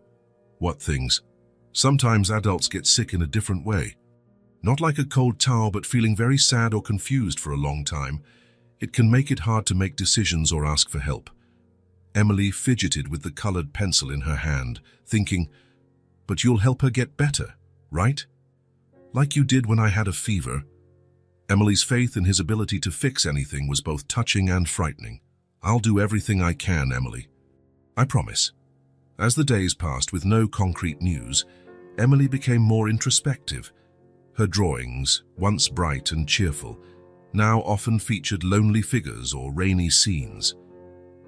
"What things?" "Sometimes adults get sick in a different way. Not like a cold towel, but feeling very sad or confused for a long time. It can make it hard to make decisions or ask for help." Emily fidgeted with the colored pencil in her hand, thinking, "But you'll help her get better, right? Like you did when I had a fever." Emily's faith in his ability to fix anything was both touching and frightening. "I'll do everything I can, Emily. I promise." As the days passed with no concrete news, Emily became more introspective. Her drawings, once bright and cheerful, now often featured lonely figures or rainy scenes.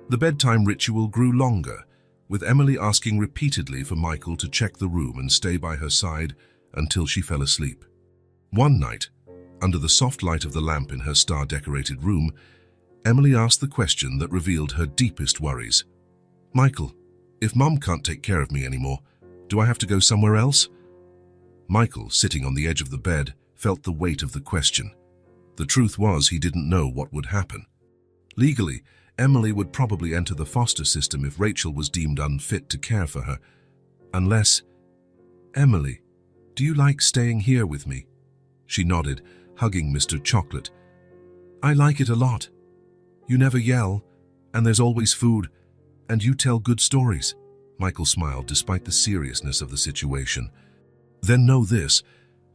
The bedtime ritual grew longer, with Emily asking repeatedly for Michael to check the room and stay by her side until she fell asleep. One night, under the soft light of the lamp in her star-decorated room, Emily asked the question that revealed her deepest worries. "Michael, if Mum can't take care of me anymore, do I have to go somewhere else?" Michael, sitting on the edge of the bed, felt the weight of the question. The truth was he didn't know what would happen. Legally, Emily would probably enter the foster system if Rachel was deemed unfit to care for her. Unless... "Emily, do you like staying here with me?" She nodded, hugging Mr. Chocolate. "I like it a lot. You never yell, and there's always food, and you tell good stories." Michael smiled despite the seriousness of the situation. "Then know this,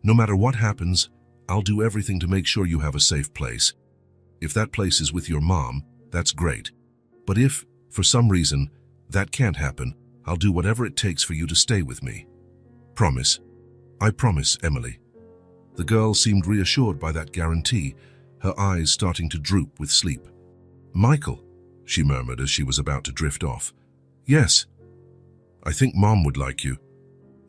no matter what happens, I'll do everything to make sure you have a safe place. If that place is with your mom, that's great. But if, for some reason, that can't happen, I'll do whatever it takes for you to stay with me. Promise?" "I promise, Emily." The girl seemed reassured by that guarantee, her eyes starting to droop with sleep. "Michael," she murmured as she was about to drift off. "Yes. I think Mom would like you."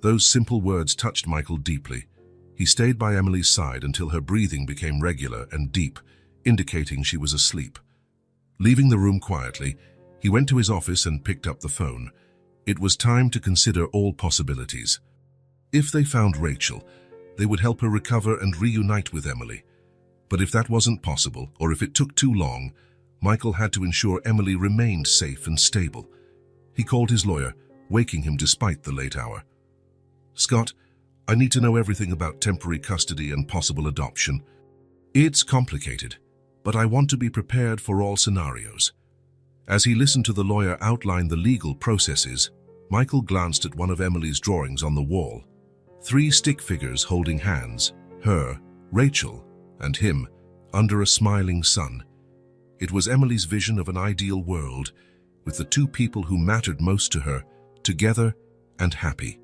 Those simple words touched Michael deeply. He stayed by Emily's side until her breathing became regular and deep, indicating she was asleep. Leaving the room quietly, he went to his office and picked up the phone. It was time to consider all possibilities. If they found Rachel, they would help her recover and reunite with Emily. But if that wasn't possible, or if it took too long, Michael had to ensure Emily remained safe and stable. He called his lawyer, waking him despite the late hour. "Scott, I need to know everything about temporary custody and possible adoption. It's complicated, but I want to be prepared for all scenarios." As he listened to the lawyer outline the legal processes, Michael glanced at one of Emily's drawings on the wall. 3 stick figures holding hands, her, Rachel, and him, under a smiling sun. It was Emily's vision of an ideal world, with the 2 people who mattered most to her, together and happy.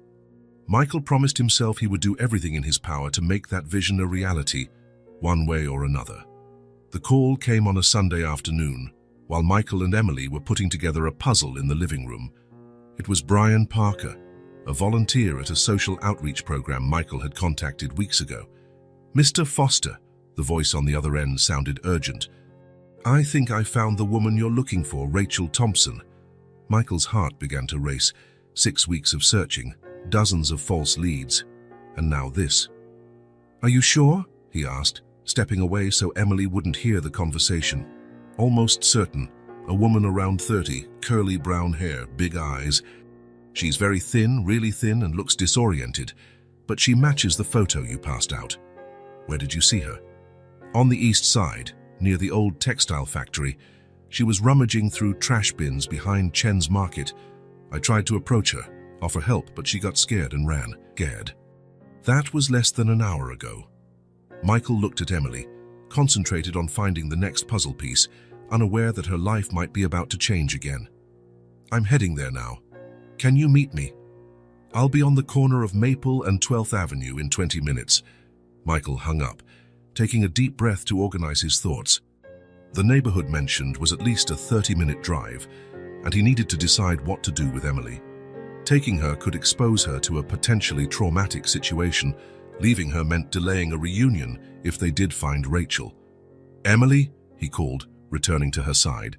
Michael promised himself he would do everything in his power to make that vision a reality, one way or another. The call came on a Sunday afternoon, while Michael and Emily were putting together a puzzle in the living room. It was Brian Parker, a volunteer at a social outreach program Michael had contacted weeks ago. "Mr. Foster," the voice on the other end sounded urgent. "I think I found the woman you're looking for, Rachel Thompson." Michael's heart began to race. 6 weeks of searching, dozens of false leads, and now this. "Are you sure?" he asked, stepping away so Emily wouldn't hear the conversation. "Almost certain. A woman around 30, curly brown hair, big eyes. She's very thin, really thin, and looks disoriented, but she matches the photo you passed out." "Where did you see her?" "On the east side, near the old textile factory. She was rummaging through trash bins behind Chen's Market. I tried to approach her, offer help, but she got scared and ran." Scared. That was less than an hour ago. Michael looked at Emily, concentrated on finding the next puzzle piece, unaware that her life might be about to change again. "I'm heading there now. Can you meet me? I'll be on the corner of Maple and 12th Avenue in 20 minutes. Michael hung up, taking a deep breath to organize his thoughts. The neighborhood mentioned was at least a 30-minute drive, and he needed to decide what to do with Emily. Taking her could expose her to a potentially traumatic situation. Leaving her meant delaying a reunion if they did find Rachel. "Emily," he called, returning to her side.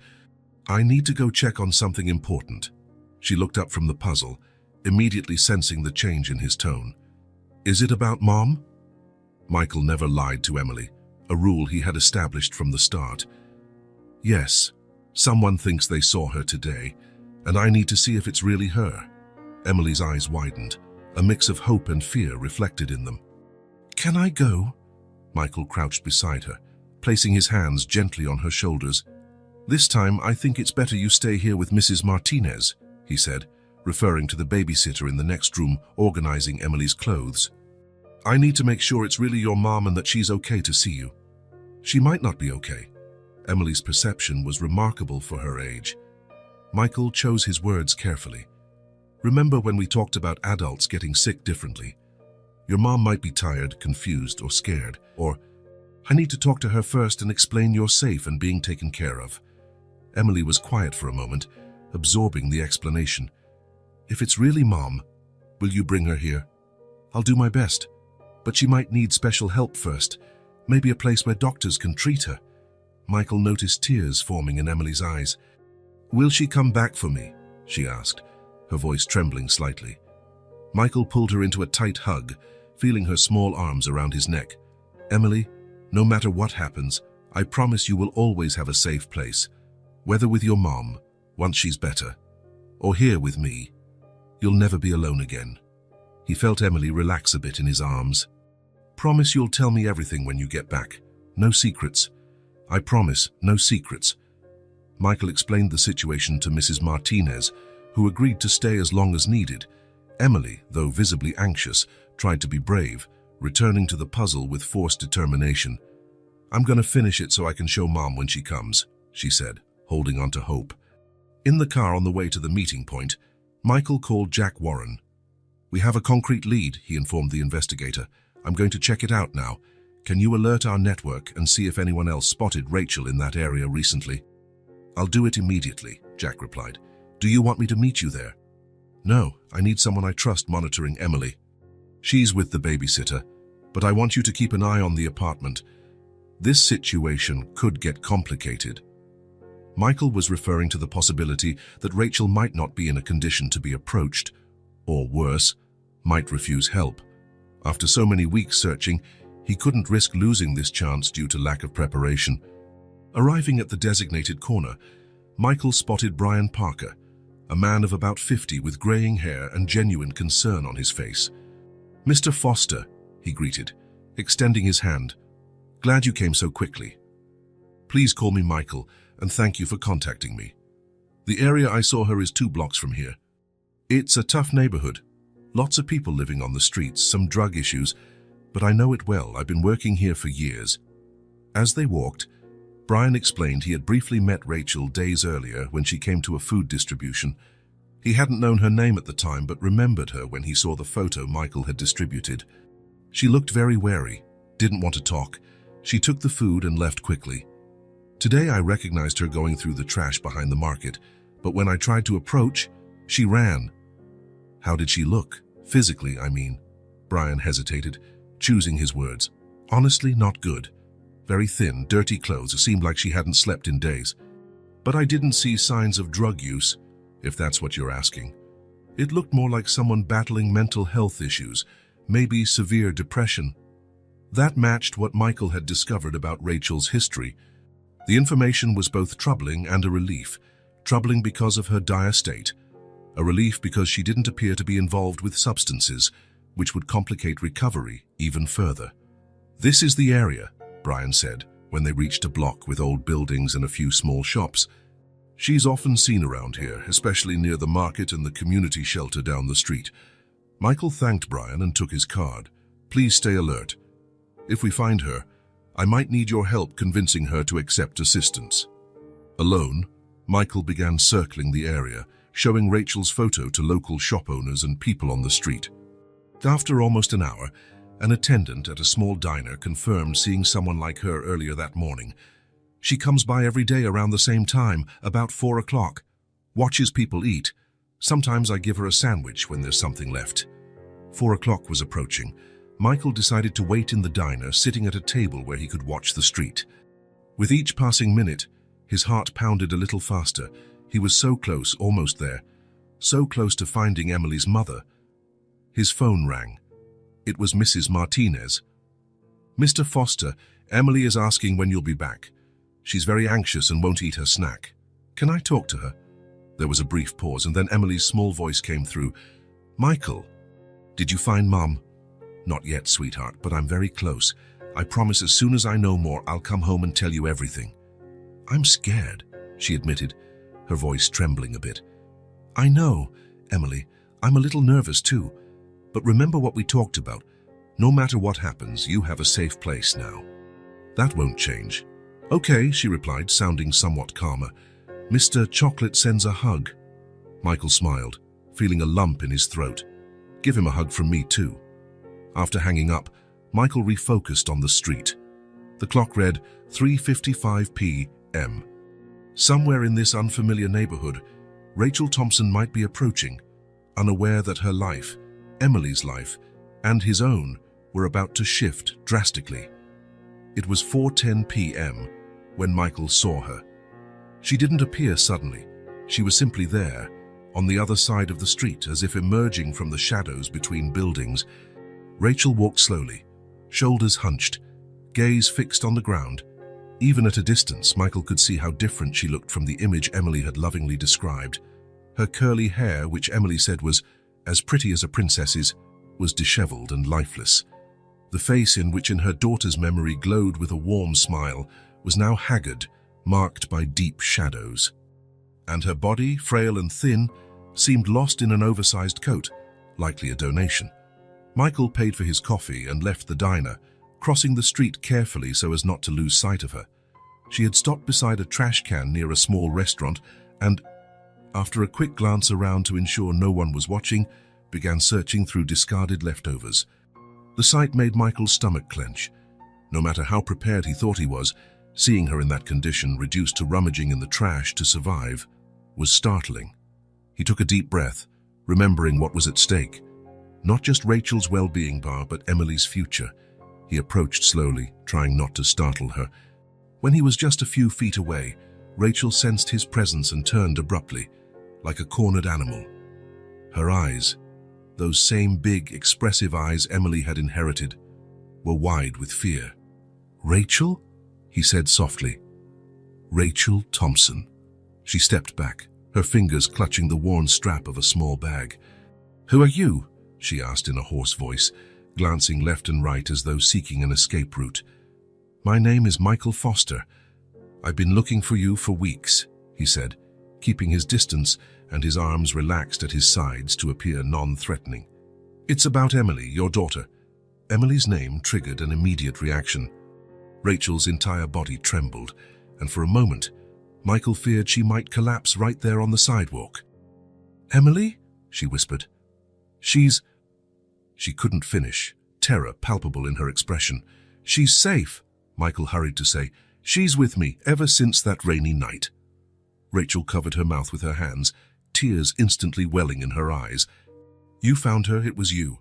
"I need to go check on something important." She looked up from the puzzle, immediately sensing the change in his tone. "Is it about Mom?" Michael never lied to Emily, a rule he had established from the start. "Yes, someone thinks they saw her today, and I need to see if it's really her." Emily's eyes widened, a mix of hope and fear reflected in them. "Can I go?" Michael crouched beside her, placing his hands gently on her shoulders. "This time, I think it's better you stay here with Mrs. Martinez," he said, referring to the babysitter in the next room organizing Emily's clothes. "I need to make sure it's really your mom and that she's okay to see you." "She might not be okay." Emily's perception was remarkable for her age. Michael chose his words carefully. "Remember when we talked about adults getting sick differently? Your mom might be tired, confused, or scared, or I need to talk to her first and explain you're safe and being taken care of." Emily was quiet for a moment, absorbing the explanation. "If it's really Mom, will you bring her here? I'll do my best, but she might need special help first, maybe a place where doctors can treat her." Michael noticed tears forming in Emily's eyes. "Will she come back for me?" she asked, her voice trembling slightly. Michael pulled her into a tight hug, feeling her small arms around his neck. "Emily, no matter what happens, I promise you will always have a safe place, whether with your mom, once she's better, or here with me. You'll never be alone again." He felt Emily relax a bit in his arms. "Promise you'll tell me everything when you get back. No secrets. I promise, no secrets." Michael explained the situation to Mrs. Martinez, who agreed to stay as long as needed. Emily, though visibly anxious, tried to be brave, returning to the puzzle with forced determination. "I'm going to finish it so I can show Mom when she comes," she said, holding on to hope. In the car on the way to the meeting point, Michael called Jack Warren. "We have a concrete lead," he informed the investigator. "I'm going to check it out now. Can you alert our network and see if anyone else spotted Rachel in that area recently?" "I'll do it immediately," Jack replied. "Do you want me to meet you there?" "No, I need someone I trust monitoring Emily. She's with the babysitter, but I want you to keep an eye on the apartment. This situation could get complicated." Michael was referring to the possibility that Rachel might not be in a condition to be approached, or worse, might refuse help. After so many weeks searching, he couldn't risk losing this chance due to lack of preparation. Arriving at the designated corner, Michael spotted Brian Parker, a man of about 50 with graying hair and genuine concern on his face. "Mr. Foster," he greeted, extending his hand. "Glad you came so quickly. Please call me Michael, and thank you for contacting me. The area I saw her is 2 blocks from here." It's a tough neighborhood. Lots of people living on the streets, some drug issues, but I know it well. I've been working here for years. As they walked, Brian explained he had briefly met Rachel days earlier when she came to a food distribution. He hadn't known her name at the time, but remembered her when he saw the photo Michael had distributed. She looked very wary, didn't want to talk. She took the food and left quickly. Today I recognized her going through the trash behind the market, but when I tried to approach, she ran. How did she look? Physically, I mean. Brian hesitated, choosing his words. Honestly, not good. Very thin, dirty clothes. It seemed like she hadn't slept in days. But I didn't see signs of drug use, if that's what you're asking. It looked more like someone battling mental health issues, maybe severe depression. That matched what Michael had discovered about Rachel's history. The information was both troubling and a relief. Troubling because of her dire state. A relief because she didn't appear to be involved with substances, which would complicate recovery even further. This is the area, Brian said, when they reached a block with old buildings and a few small shops. She's often seen around here, especially near the market and the community shelter down the street. Michael thanked Brian and took his card. Please stay alert. If we find her, I might need your help convincing her to accept assistance. Alone, Michael began circling the area, showing Rachel's photo to local shop owners and people on the street. After almost an hour, an attendant at a small diner confirmed seeing someone like her earlier that morning. She comes by every day around the same time, about 4 o'clock. Watches people eat. Sometimes I give her a sandwich when there's something left. 4 o'clock was approaching. Michael decided to wait in the diner, sitting at a table where he could watch the street. With each passing minute, his heart pounded a little faster. He was so close, almost there. So close to finding Emily's mother. His phone rang. It was Mrs. Martinez. Mr. Foster, Emily is asking when you'll be back. She's very anxious and won't eat her snack. Can I talk to her? There was a brief pause, and then Emily's small voice came through. Michael, did you find Mom? Not yet, sweetheart, but I'm very close. I promise as soon as I know more, I'll come home and tell you everything. I'm scared, she admitted, her voice trembling a bit. I know, Emily. I'm a little nervous too. But remember what we talked about. No matter what happens, you have a safe place now. That won't change. Okay, she replied, sounding somewhat calmer. Mr. Chocolate sends a hug. Michael smiled, feeling a lump in his throat. Give him a hug from me too. After hanging up, Michael refocused on the street. The clock read 3:55 p.m. Somewhere in this unfamiliar neighborhood, Rachel Thompson might be approaching, unaware that her life, Emily's life, and his own were about to shift drastically. It was 4:10 p.m. when Michael saw her. She didn't appear suddenly. She was simply there, on the other side of the street, as if emerging from the shadows between buildings. Rachel walked slowly, shoulders hunched, gaze fixed on the ground. Even at a distance, Michael could see how different she looked from the image Emily had lovingly described. Her curly hair, which Emily said was as pretty as a princess's, was disheveled and lifeless. The face, in which in her daughter's memory glowed with a warm smile, was now haggard, marked by deep shadows. And her body, frail and thin, seemed lost in an oversized coat, likely a donation. Michael paid for his coffee and left the diner, crossing the street carefully so as not to lose sight of her. She had stopped beside a trash can near a small restaurant and, after a quick glance around to ensure no one was watching, began searching through discarded leftovers. The sight made Michael's stomach clench. No matter how prepared he thought he was, seeing her in that condition, reduced to rummaging in the trash to survive, was startling. He took a deep breath, remembering what was at stake. Not just Rachel's well-being, but Emily's future. He approached slowly, trying not to startle her. When he was just a few feet away, Rachel sensed his presence and turned abruptly, like a cornered animal. Her eyes, those same big, expressive eyes Emily had inherited, were wide with fear. Rachel? He said softly. Rachel Thompson. She stepped back, her fingers clutching the worn strap of a small bag. Who are you? She asked in a hoarse voice, glancing left and right as though seeking an escape route. My name is Michael Foster. I've been looking for you for weeks, he said, keeping his distance and his arms relaxed at his sides to appear non-threatening. "It's about Emily, your daughter." Emily's name triggered an immediate reaction. Rachel's entire body trembled, and for a moment, Michael feared she might collapse right there on the sidewalk. "Emily?" she whispered. She couldn't finish, terror palpable in her expression. "She's safe," Michael hurried to say. "She's with me ever since that rainy night." Rachel covered her mouth with her hands, tears instantly welling in her eyes. "You found her, it was you."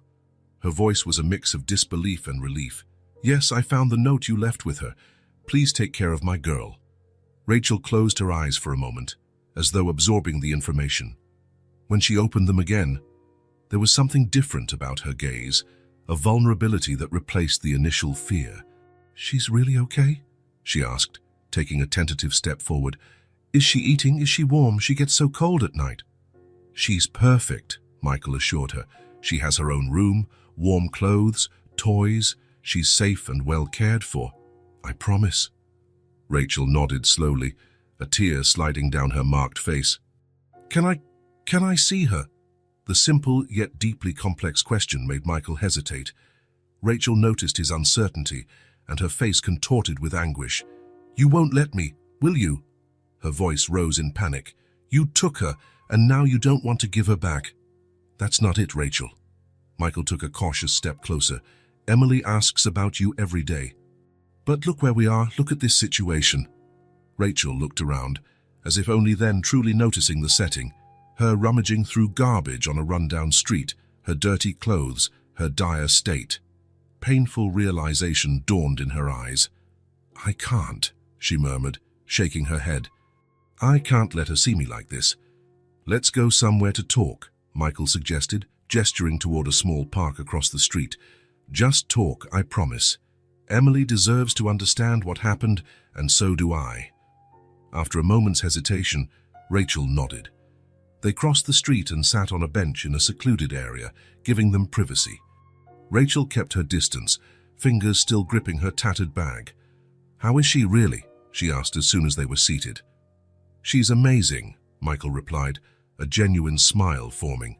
Her voice was a mix of disbelief and relief. "Yes, I found the note you left with her. Please take care of my girl." Rachel closed her eyes for a moment, as though absorbing the information. When she opened them again, there was something different about her gaze, a vulnerability that replaced the initial fear. "She's really okay?" she asked, taking a tentative step forward. "Is she eating? Is she warm? She gets so cold at night." "She's perfect," Michael assured her. "She has her own room, warm clothes, toys. She's safe and well cared for. I promise." Rachel nodded slowly, a tear sliding down her marked face. Can I see her?" The simple yet deeply complex question made Michael hesitate. Rachel noticed his uncertainty, and her face contorted with anguish. "You won't let me, will you?" Her voice rose in panic. "You took her, and now you don't want to give her back." "That's not it, Rachel." Michael took a cautious step closer. "Emily asks about you every day. But look where we are, look at this situation." Rachel looked around, as if only then truly noticing the setting. Her rummaging through garbage on a rundown street, her dirty clothes, her dire state. Painful realization dawned in her eyes. "I can't," she murmured, shaking her head. "I can't let her see me like this." "Let's go somewhere to talk," Michael suggested, gesturing toward a small park across the street. "Just talk, I promise. Emily deserves to understand what happened, and so do I." After a moment's hesitation, Rachel nodded. They crossed the street and sat on a bench in a secluded area, giving them privacy. Rachel kept her distance, fingers still gripping her tattered bag. "How is she really?" she asked as soon as they were seated. "She's amazing," Michael replied, a genuine smile forming.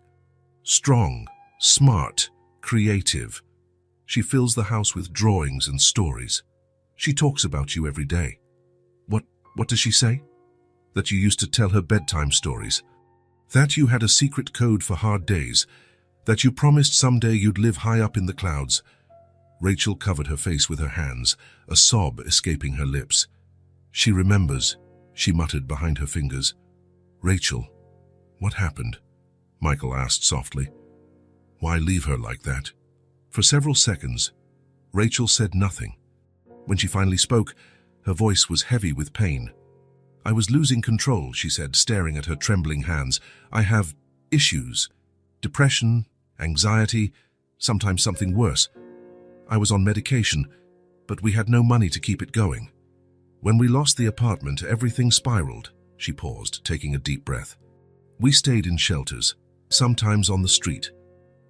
"Strong, smart, creative. She fills the house with drawings and stories. She talks about you every day." What does she say?" "That you used to tell her bedtime stories. That you had a secret code for hard days. That you promised someday you'd live high up in the clouds." Rachel covered her face with her hands, a sob escaping her lips. "She remembers," she muttered behind her fingers. "Rachel, what happened?" Michael asked softly. "Why leave her like that?" For several seconds, Rachel said nothing. When she finally spoke, her voice was heavy with pain. "I was losing control," she said, staring at her trembling hands. "I have issues. Depression, anxiety, sometimes something worse. I was on medication, but we had no money to keep it going. When we lost the apartment, everything spiraled." She paused, taking a deep breath. "We stayed in shelters, sometimes on the street.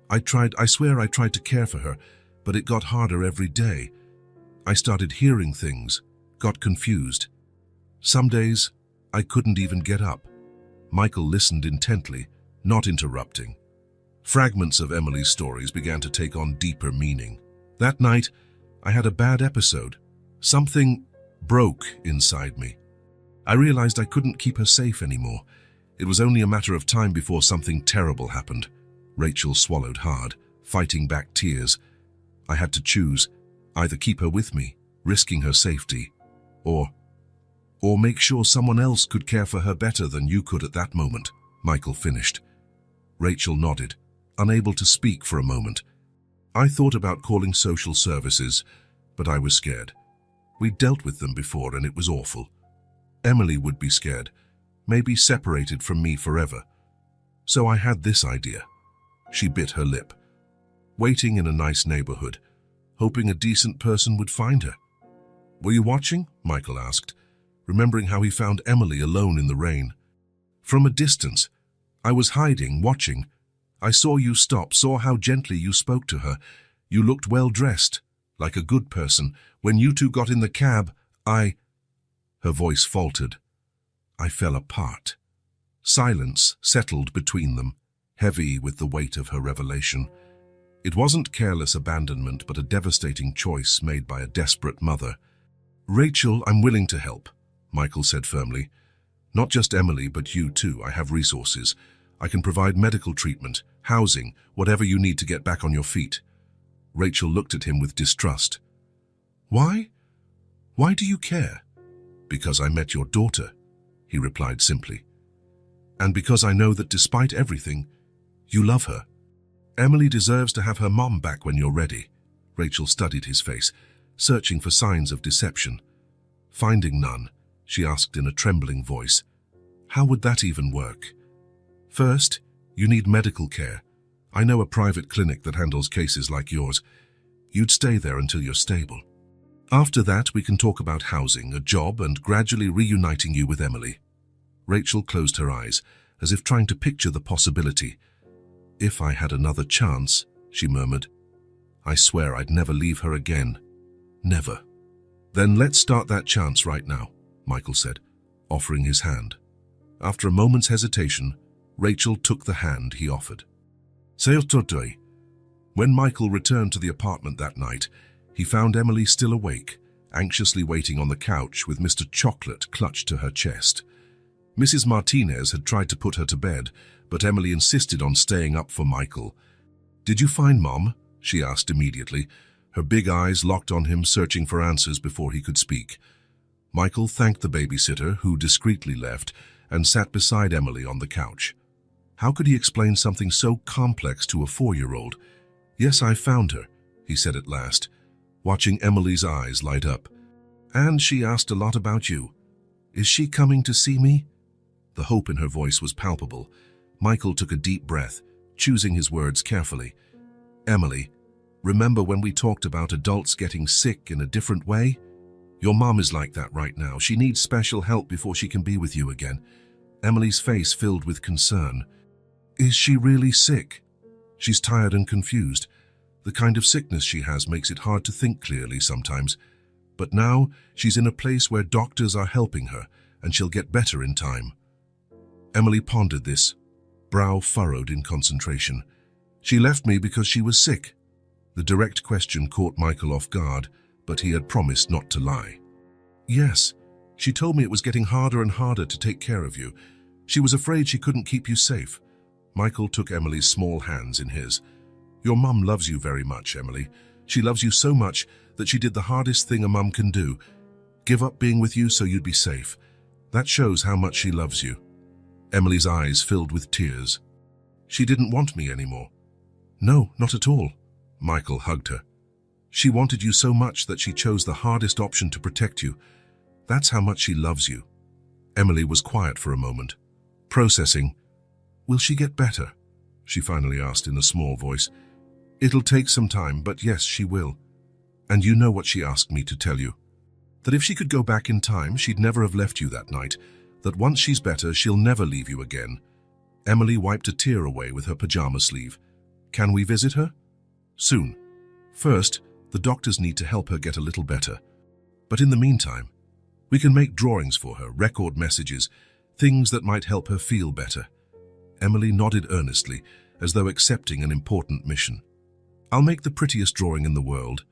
I swear I tried to care for her, but it got harder every day. I started hearing things, got confused. Some days, I couldn't even get up." Michael listened intently, not interrupting. Fragments of Emily's stories began to take on deeper meaning. "That night, I had a bad episode. Something broke inside me. I realized I couldn't keep her safe anymore. It was only a matter of time before something terrible happened." Rachel swallowed hard, fighting back tears. "I had to choose, either keep her with me, risking her safety, or make sure someone else could care for her better than you could at that moment," Michael finished. Rachel nodded, unable to speak for a moment. "I thought about calling social services, but I was scared. We'd dealt with them before and it was awful. Emily would be scared, maybe separated from me forever. So I had this idea." She bit her lip. "Waiting in a nice neighborhood, hoping a decent person would find her." "Were you watching?" Michael asked, remembering how he found Emily alone in the rain. "From a distance. I was hiding, watching. I saw you stop, saw how gently you spoke to her. You looked well dressed, like a good person. When you two got in the cab, Her voice faltered. "I fell apart." Silence settled between them, heavy with the weight of her revelation. It wasn't careless abandonment, but a devastating choice made by a desperate mother. "Rachel, I'm willing to help," Michael said firmly. "Not just Emily, but you too. I have resources. I can provide medical treatment, housing, whatever you need to get back on your feet." Rachel looked at him with distrust. "Why? Why do you care?" "Because I met your daughter," he replied simply. "And because I know that despite everything, you love her. Emily deserves to have her mom back when you're ready." Rachel studied his face, searching for signs of deception. Finding none, she asked in a trembling voice, "How would that even work?" "First, you need medical care. I know a private clinic that handles cases like yours. You'd stay there until you're stable. After that, we can talk about housing, a job, and gradually reuniting you with Emily." Rachel closed her eyes, as if trying to picture the possibility. "If I had another chance," she murmured, "I swear I'd never leave her again. Never." "Then let's start that chance right now," Michael said, offering his hand. After a moment's hesitation, Rachel took the hand he offered. When Michael returned to the apartment that night, he found Emily still awake, anxiously waiting on the couch with Mr. Chocolate clutched to her chest. Mrs. Martinez had tried to put her to bed, but Emily insisted on staying up for Michael. "Did you find Mom?" she asked immediately, her big eyes locked on him, searching for answers before he could speak. Michael thanked the babysitter, who discreetly left, and sat beside Emily on the couch. How could he explain something so complex to a 4-year-old? "Yes, I found her," he said at last, watching Emily's eyes light up. "And she asked a lot about you. Is she coming to see me?" The hope in her voice was palpable. Michael took a deep breath, choosing his words carefully. "Emily, remember when we talked about adults getting sick in a different way? Your mom is like that right now. She needs special help before she can be with you again." Emily's face filled with concern. "Is she really sick?" "She's tired and confused. The kind of sickness she has makes it hard to think clearly sometimes. But now she's in a place where doctors are helping her, and she'll get better in time." Emily pondered this, brow furrowed in concentration. "She left me because she was sick." The direct question caught Michael off guard, but he had promised not to lie. "Yes, she told me it was getting harder and harder to take care of you. She was afraid she couldn't keep you safe." Michael took Emily's small hands in his. "Your mum loves you very much, Emily. She loves you so much that she did the hardest thing a mum can do. Give up being with you so you'd be safe. That shows how much she loves you." Emily's eyes filled with tears. "She didn't want me anymore." "No, not at all." Michael hugged her. "She wanted you so much that she chose the hardest option to protect you. That's how much she loves you." Emily was quiet for a moment, processing. "Will she get better?" she finally asked in a small voice. "It'll take some time, but yes, she will. And you know what she asked me to tell you. That if she could go back in time, she'd never have left you that night. That once she's better, she'll never leave you again." Emily wiped a tear away with her pajama sleeve. "Can we visit her?" "Soon. First, the doctors need to help her get a little better. But in the meantime, we can make drawings for her, record messages, things that might help her feel better." Emily nodded earnestly, as though accepting an important mission. "I'll make the prettiest drawing in the world."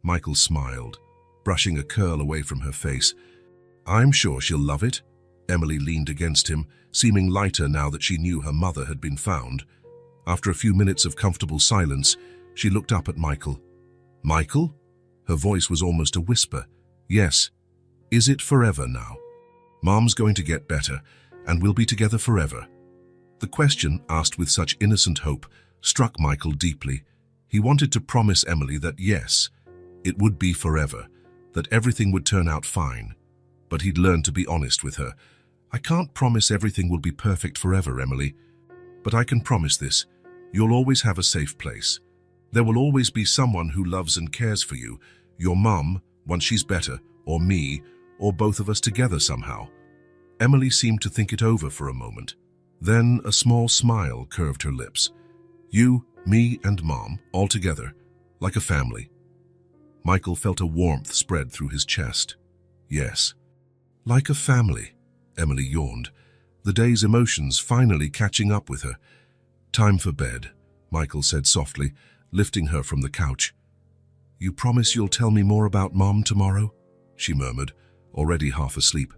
Michael smiled, brushing a curl away from her face. "I'm sure she'll love it." Emily leaned against him, seeming lighter now that she knew her mother had been found. After a few minutes of comfortable silence, she looked up at Michael. "Michael?" Her voice was almost a whisper. "Yes. Is it forever now? Mom's going to get better, and we'll be together forever." The question, asked with such innocent hope, struck Michael deeply. He wanted to promise Emily that yes, it would be forever, that everything would turn out fine. But he'd learned to be honest with her. "I can't promise everything will be perfect forever, Emily. But I can promise this. You'll always have a safe place. There will always be someone who loves and cares for you. Your mum, once she's better, or me, or both of us together somehow." Emily seemed to think it over for a moment. Then a small smile curved her lips. "You, me, and Mom, all together, like a family." Michael felt a warmth spread through his chest. "Yes, like a family," Emily yawned. the day's emotions finally catching up with her. "Time for bed," Michael said softly, lifting her from the couch. "You promise you'll tell me more about Mom tomorrow?" she murmured, already half asleep.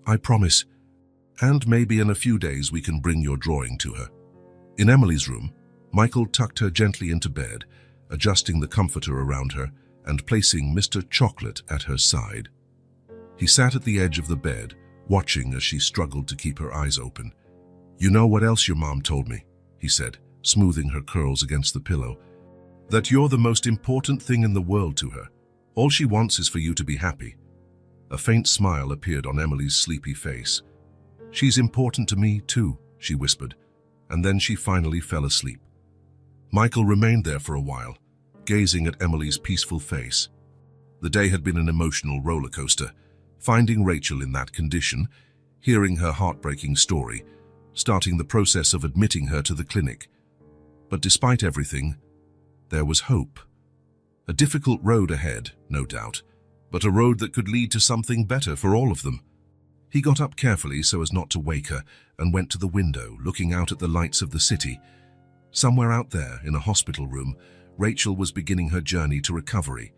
"I promise. And maybe in a few days we can bring your drawing to her." In Emily's room, Michael tucked her gently into bed, adjusting the comforter around her and placing Mr. Chocolate at her side. He sat at the edge of the bed, watching as she struggled to keep her eyes open. "You know what else your mom told me?" he said, smoothing her curls against the pillow. "That you're the most important thing in the world to her. All she wants is for you to be happy." A faint smile appeared on Emily's sleepy face. "She's important to me too," she whispered, and then she finally fell asleep. Michael remained there for a while, gazing at Emily's peaceful face. The day had been an emotional roller coaster. Finding Rachel in that condition, hearing her heartbreaking story, starting the process of admitting her to the clinic. But despite everything, there was hope. A difficult road ahead, no doubt, but a road that could lead to something better for all of them. He got up carefully so as not to wake her and went to the window, looking out at the lights of the city. Somewhere out there, in a hospital room, Rachel was beginning her journey to recovery.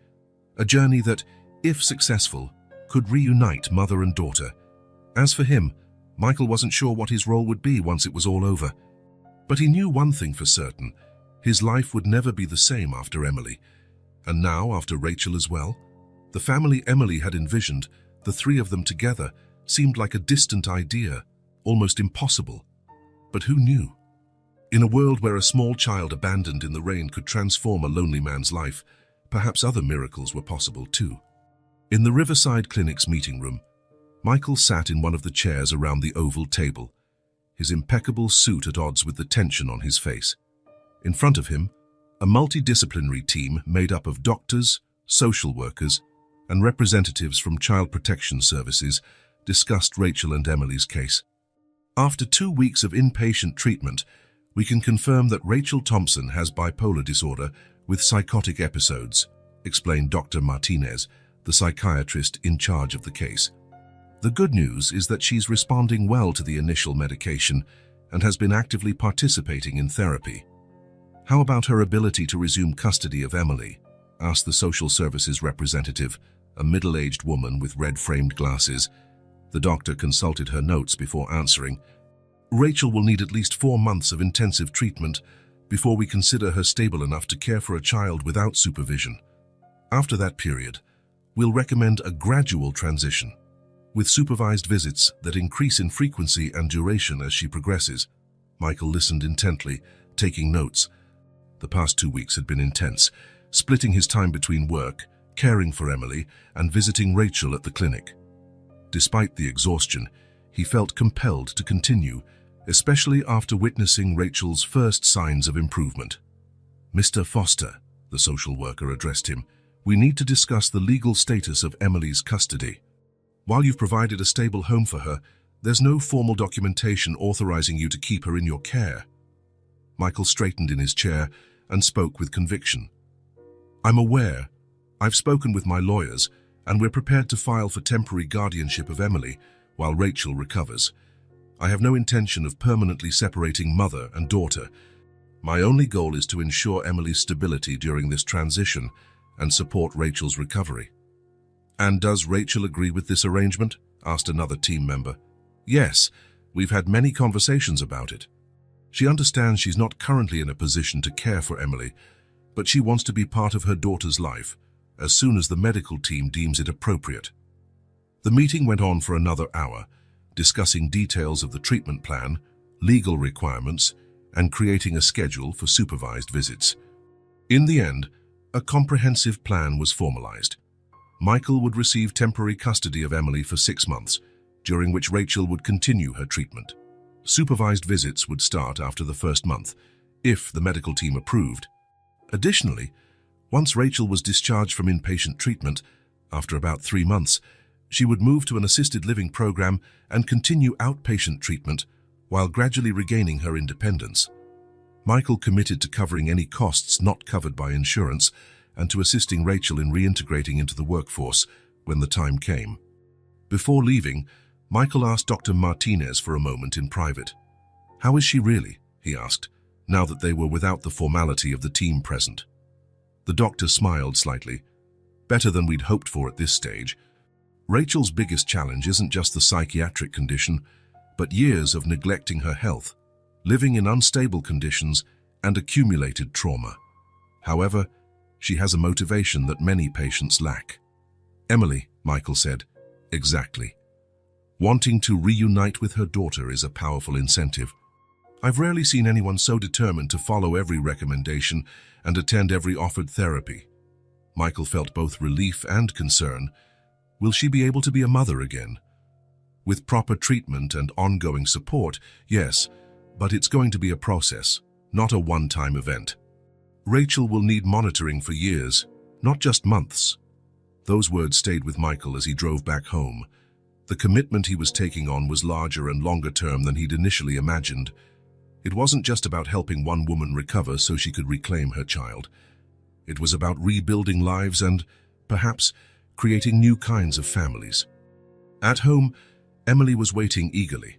A journey that, if successful, could reunite mother and daughter. As for him, Michael wasn't sure what his role would be once it was all over. But he knew one thing for certain: his life would never be the same after Emily. And now, after Rachel as well, the family Emily had envisioned, the three of them together, seemed like a distant idea, almost impossible. But who knew? In a world where a small child abandoned in the rain could transform a lonely man's life, perhaps other miracles were possible too. In the Riverside Clinic's meeting room, Michael sat in one of the chairs around the oval table, his impeccable suit at odds with the tension on his face. In front of him, a multidisciplinary team made up of doctors, social workers, and representatives from Child Protection Services discussed Rachel and Emily's case. "After 2 weeks of inpatient treatment, we can confirm that Rachel Thompson has bipolar disorder with psychotic episodes," explained Dr. Martinez, the psychiatrist in charge of the case. "The good news is that she's responding well to the initial medication and has been actively participating in therapy." "How about her ability to resume custody of Emily?" asked the social services representative, a middle-aged woman with red-framed glasses. The doctor consulted her notes before answering. "Rachel will need at least 4 months of intensive treatment before we consider her stable enough to care for a child without supervision. After that period, we'll recommend a gradual transition, with supervised visits that increase in frequency and duration as she progresses." Michael listened intently, taking notes. The past 2 weeks had been intense, splitting his time between work, caring for Emily, and visiting Rachel at the clinic. Despite the exhaustion, he felt compelled to continue, especially after witnessing Rachel's first signs of improvement. "Mr. Foster," the social worker addressed him, "we need to discuss the legal status of Emily's custody. While you've provided a stable home for her, there's no formal documentation authorizing you to keep her in your care." Michael straightened in his chair and spoke with conviction. "I'm aware. I've spoken with my lawyers, and we're prepared to file for temporary guardianship of Emily while Rachel recovers. I have no intention of permanently separating mother and daughter. My only goal is to ensure Emily's stability during this transition and support Rachel's recovery." "And does Rachel agree with this arrangement?" asked another team member. "Yes, we've had many conversations about it. She understands she's not currently in a position to care for Emily, but she wants to be part of her daughter's life as soon as the medical team deems it appropriate." The meeting went on for another hour, discussing details of the treatment plan, legal requirements, and creating a schedule for supervised visits. In the end, a comprehensive plan was formalized. Michael would receive temporary custody of Emily for 6 months, during which Rachel would continue her treatment. Supervised visits would start after the first month, if the medical team approved. Additionally, once Rachel was discharged from inpatient treatment, after about 3 months, she would move to an assisted living program and continue outpatient treatment while gradually regaining her independence. Michael committed to covering any costs not covered by insurance and to assisting Rachel in reintegrating into the workforce when the time came. Before leaving, Michael asked Dr. Martinez for a moment in private. "How is she really?" he asked, now that they were without the formality of the team present. The doctor smiled slightly. "Better than we'd hoped for at this stage. Rachel's biggest challenge isn't just the psychiatric condition, but years of neglecting her health, living in unstable conditions, and accumulated trauma. However, she has a motivation that many patients lack." "Emily," Michael said. "Exactly. Wanting to reunite with her daughter is a powerful incentive. I've rarely seen anyone so determined to follow every recommendation and attend every offered therapy." Michael felt both relief and concern. Will she be able to be a mother again? With proper treatment and ongoing support, yes, but it's going to be a process, not a one-time event. Rachel will need monitoring for years, not just months. Those words stayed with Michael as he drove back home. The commitment he was taking on was larger and longer term than he'd initially imagined. It wasn't just about helping one woman recover so she could reclaim her child. It was about rebuilding lives and, perhaps, creating new kinds of families. At home, Emily was waiting eagerly.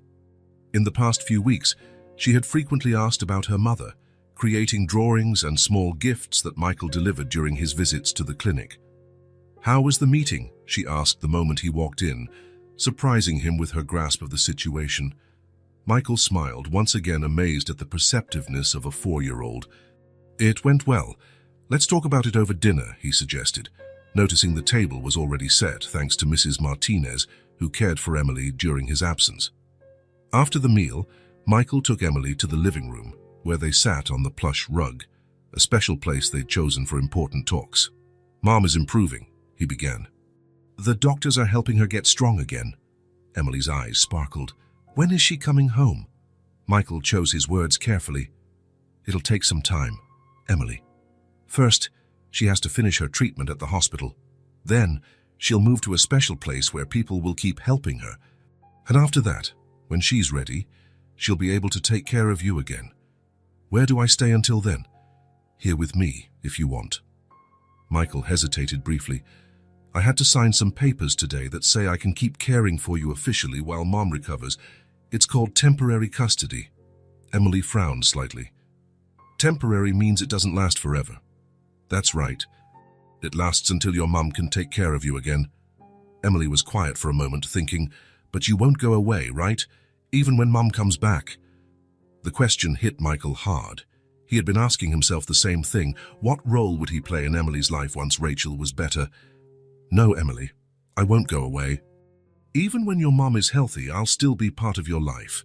In the past few weeks, she had frequently asked about her mother, creating drawings and small gifts that Michael delivered during his visits to the clinic. "How was the meeting?" she asked the moment he walked in, surprising him with her grasp of the situation. Michael smiled, once again amazed at the perceptiveness of a 4-year-old. "It went well. Let's talk about it over dinner," he suggested, noticing the table was already set thanks to Mrs. Martinez, who cared for Emily during his absence. After the meal, Michael took Emily to the living room, where they sat on the plush rug, a special place they'd chosen for important talks. "Mom is improving," he began. "The doctors are helping her get strong again." Emily's eyes sparkled. "When is she coming home?" Michael chose his words carefully. "It'll take some time, Emily. First, she has to finish her treatment at the hospital. Then, she'll move to a special place where people will keep helping her. And after that, when she's ready, she'll be able to take care of you again. Where do I stay until then?" "Here with me, if you want." Michael hesitated briefly. "I had to sign some papers today that say I can keep caring for you officially while Mom recovers. It's called temporary custody." Emily frowned slightly. "Temporary means it doesn't last forever." "That's right. It lasts until your mum can take care of you again." Emily was quiet for a moment, thinking, "But you won't go away, right? Even when Mum comes back?" The question hit Michael hard. He had been asking himself the same thing. What role would he play in Emily's life once Rachel was better? "No, Emily, I won't go away. Even when your mum is healthy, I'll still be part of your life.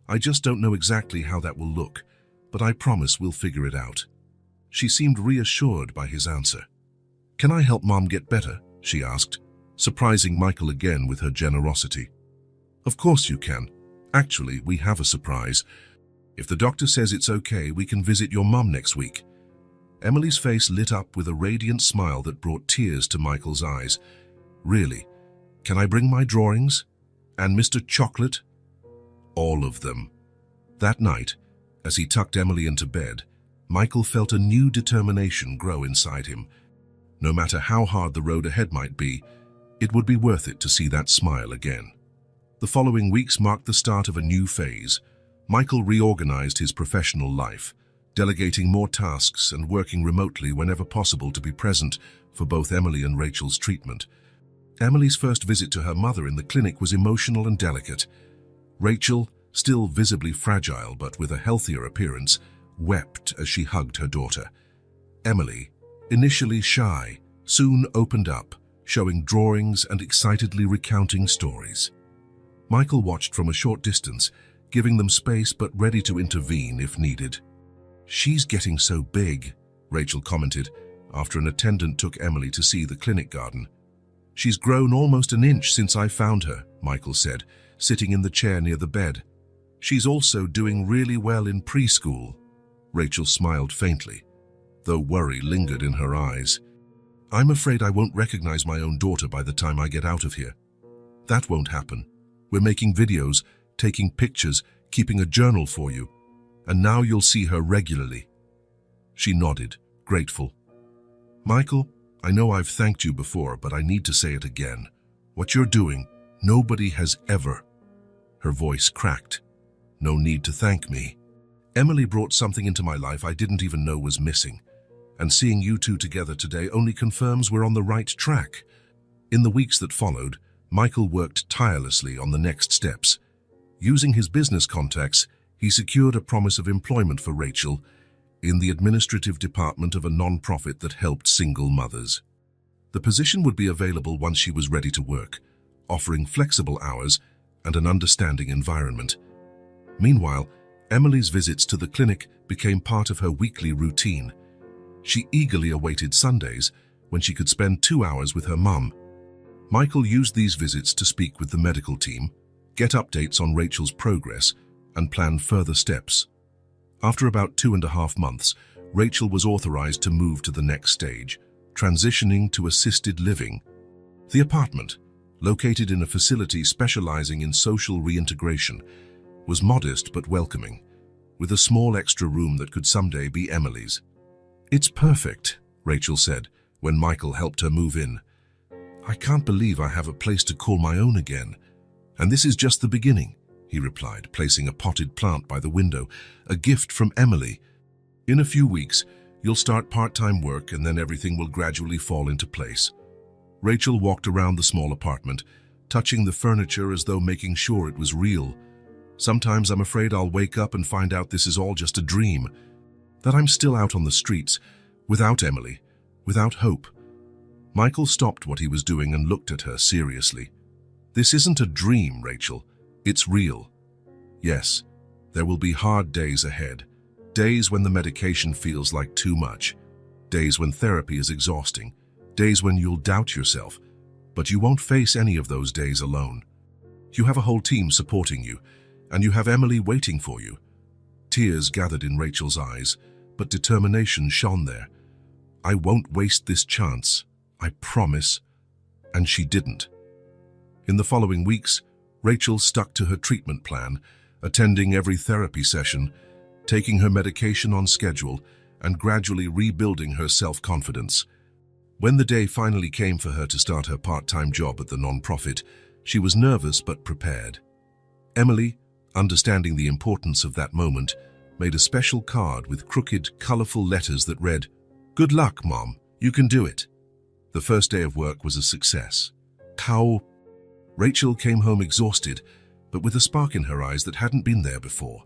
I just don't know exactly how that will look, but I promise we'll figure it out." She seemed reassured by his answer. "Can I help Mom get better?" she asked, surprising Michael again with her generosity. "Of course you can. Actually, we have a surprise. If the doctor says it's okay, we can visit your mum next week." Emily's face lit up with a radiant smile that brought tears to Michael's eyes. "Really? Can I bring my drawings? And Mr. Chocolate?" "All of them." That night, as he tucked Emily into bed, Michael felt a new determination grow inside him. No matter how hard the road ahead might be, it would be worth it to see that smile again. The following weeks marked the start of a new phase. Michael reorganized his professional life, delegating more tasks and working remotely whenever possible to be present for both Emily and Rachel's treatment. Emily's first visit to her mother in the clinic was emotional and delicate. Rachel, still visibly fragile but with a healthier appearance, wept as she hugged her daughter. Emily, initially shy, soon opened up, showing drawings and excitedly recounting stories. Michael watched from a short distance, giving them space but ready to intervene if needed. "She's getting so big," Rachel commented after an attendant took Emily to see the clinic garden. "She's grown almost an inch since I found her," Michael said, sitting in the chair near the bed. "She's also doing really well in preschool." Rachel smiled faintly, though worry lingered in her eyes. "I'm afraid I won't recognize my own daughter by the time I get out of here." "That won't happen. We're making videos, taking pictures, keeping a journal for you. And now you'll see her regularly." She nodded, grateful. "Michael, I know I've thanked you before, but I need to say it again. What you're doing, Nobody has ever. Her voice cracked. No need to thank me. Emily brought something into my life I didn't even know was missing. And seeing you two together today only confirms we're on the right track. In the weeks that followed, Michael worked tirelessly on the next steps. Using his business contacts, he secured a promise of employment for Rachel in the administrative department of a non-profit that helped single mothers. The position would be available once she was ready to work, offering flexible hours and an understanding environment. Meanwhile, Emily's visits to the clinic became part of her weekly routine. She eagerly awaited Sundays when she could spend 2 hours with her mum. Michael used these visits to speak with the medical team, get updates on Rachel's progress, and plan further steps. After about 2.5 months, Rachel was authorized to move to the next stage, transitioning to assisted living. The apartment, located in a facility specializing in social reintegration, was modest but welcoming, with a small extra room that could someday be Emily's. "It's perfect," Rachel said when Michael helped her move in. "I can't believe I have a place to call my own again. And this is just the beginning," he replied, placing a potted plant by the window, "a gift from Emily. In a few weeks, you'll start part-time work and then everything will gradually fall into place." Rachel walked around the small apartment, touching the furniture as though making sure it was real. "Sometimes I'm afraid I'll wake up and find out this is all just a dream, that I'm still out on the streets, without Emily, without hope." Michael stopped what he was doing and looked at her seriously. "This isn't a dream, Rachel. It's real. Yes, there will be hard days ahead. Days when the medication feels like too much. Days when therapy is exhausting. Days when you'll doubt yourself. But you won't face any of those days alone. You have a whole team supporting you, and you have Emily waiting for you." Tears gathered in Rachel's eyes, but determination shone there. "I won't waste this chance. I promise." And she didn't. In the following weeks, Rachel stuck to her treatment plan, attending every therapy session, taking her medication on schedule, and gradually rebuilding her self-confidence. When the day finally came for her to start her part-time job at the non-profit, she was nervous but prepared. Emily, understanding the importance of that moment, made a special card with crooked, colorful letters that read, "Good luck, Mom. You can do it." The first day of work was a success. Rachel came home exhausted, but with a spark in her eyes that hadn't been there before.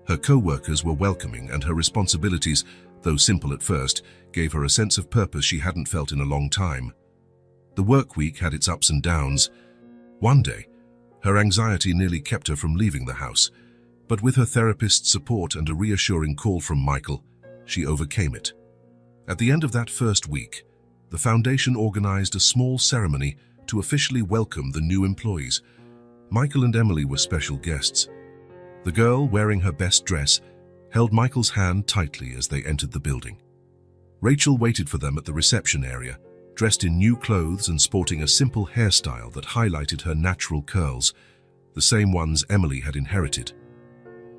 Her co-workers were welcoming, and her responsibilities, though simple at first, gave her a sense of purpose she hadn't felt in a long time. The work week had its ups and downs. One day, her anxiety nearly kept her from leaving the house, but with her therapist's support and a reassuring call from Michael, she overcame it. At the end of that first week, the foundation organized a small ceremony to officially welcome the new employees. Michael and Emily were special guests. The girl, wearing her best dress, held Michael's hand tightly as they entered the building. Rachel waited for them at the reception area, dressed in new clothes and sporting a simple hairstyle that highlighted her natural curls, the same ones Emily had inherited.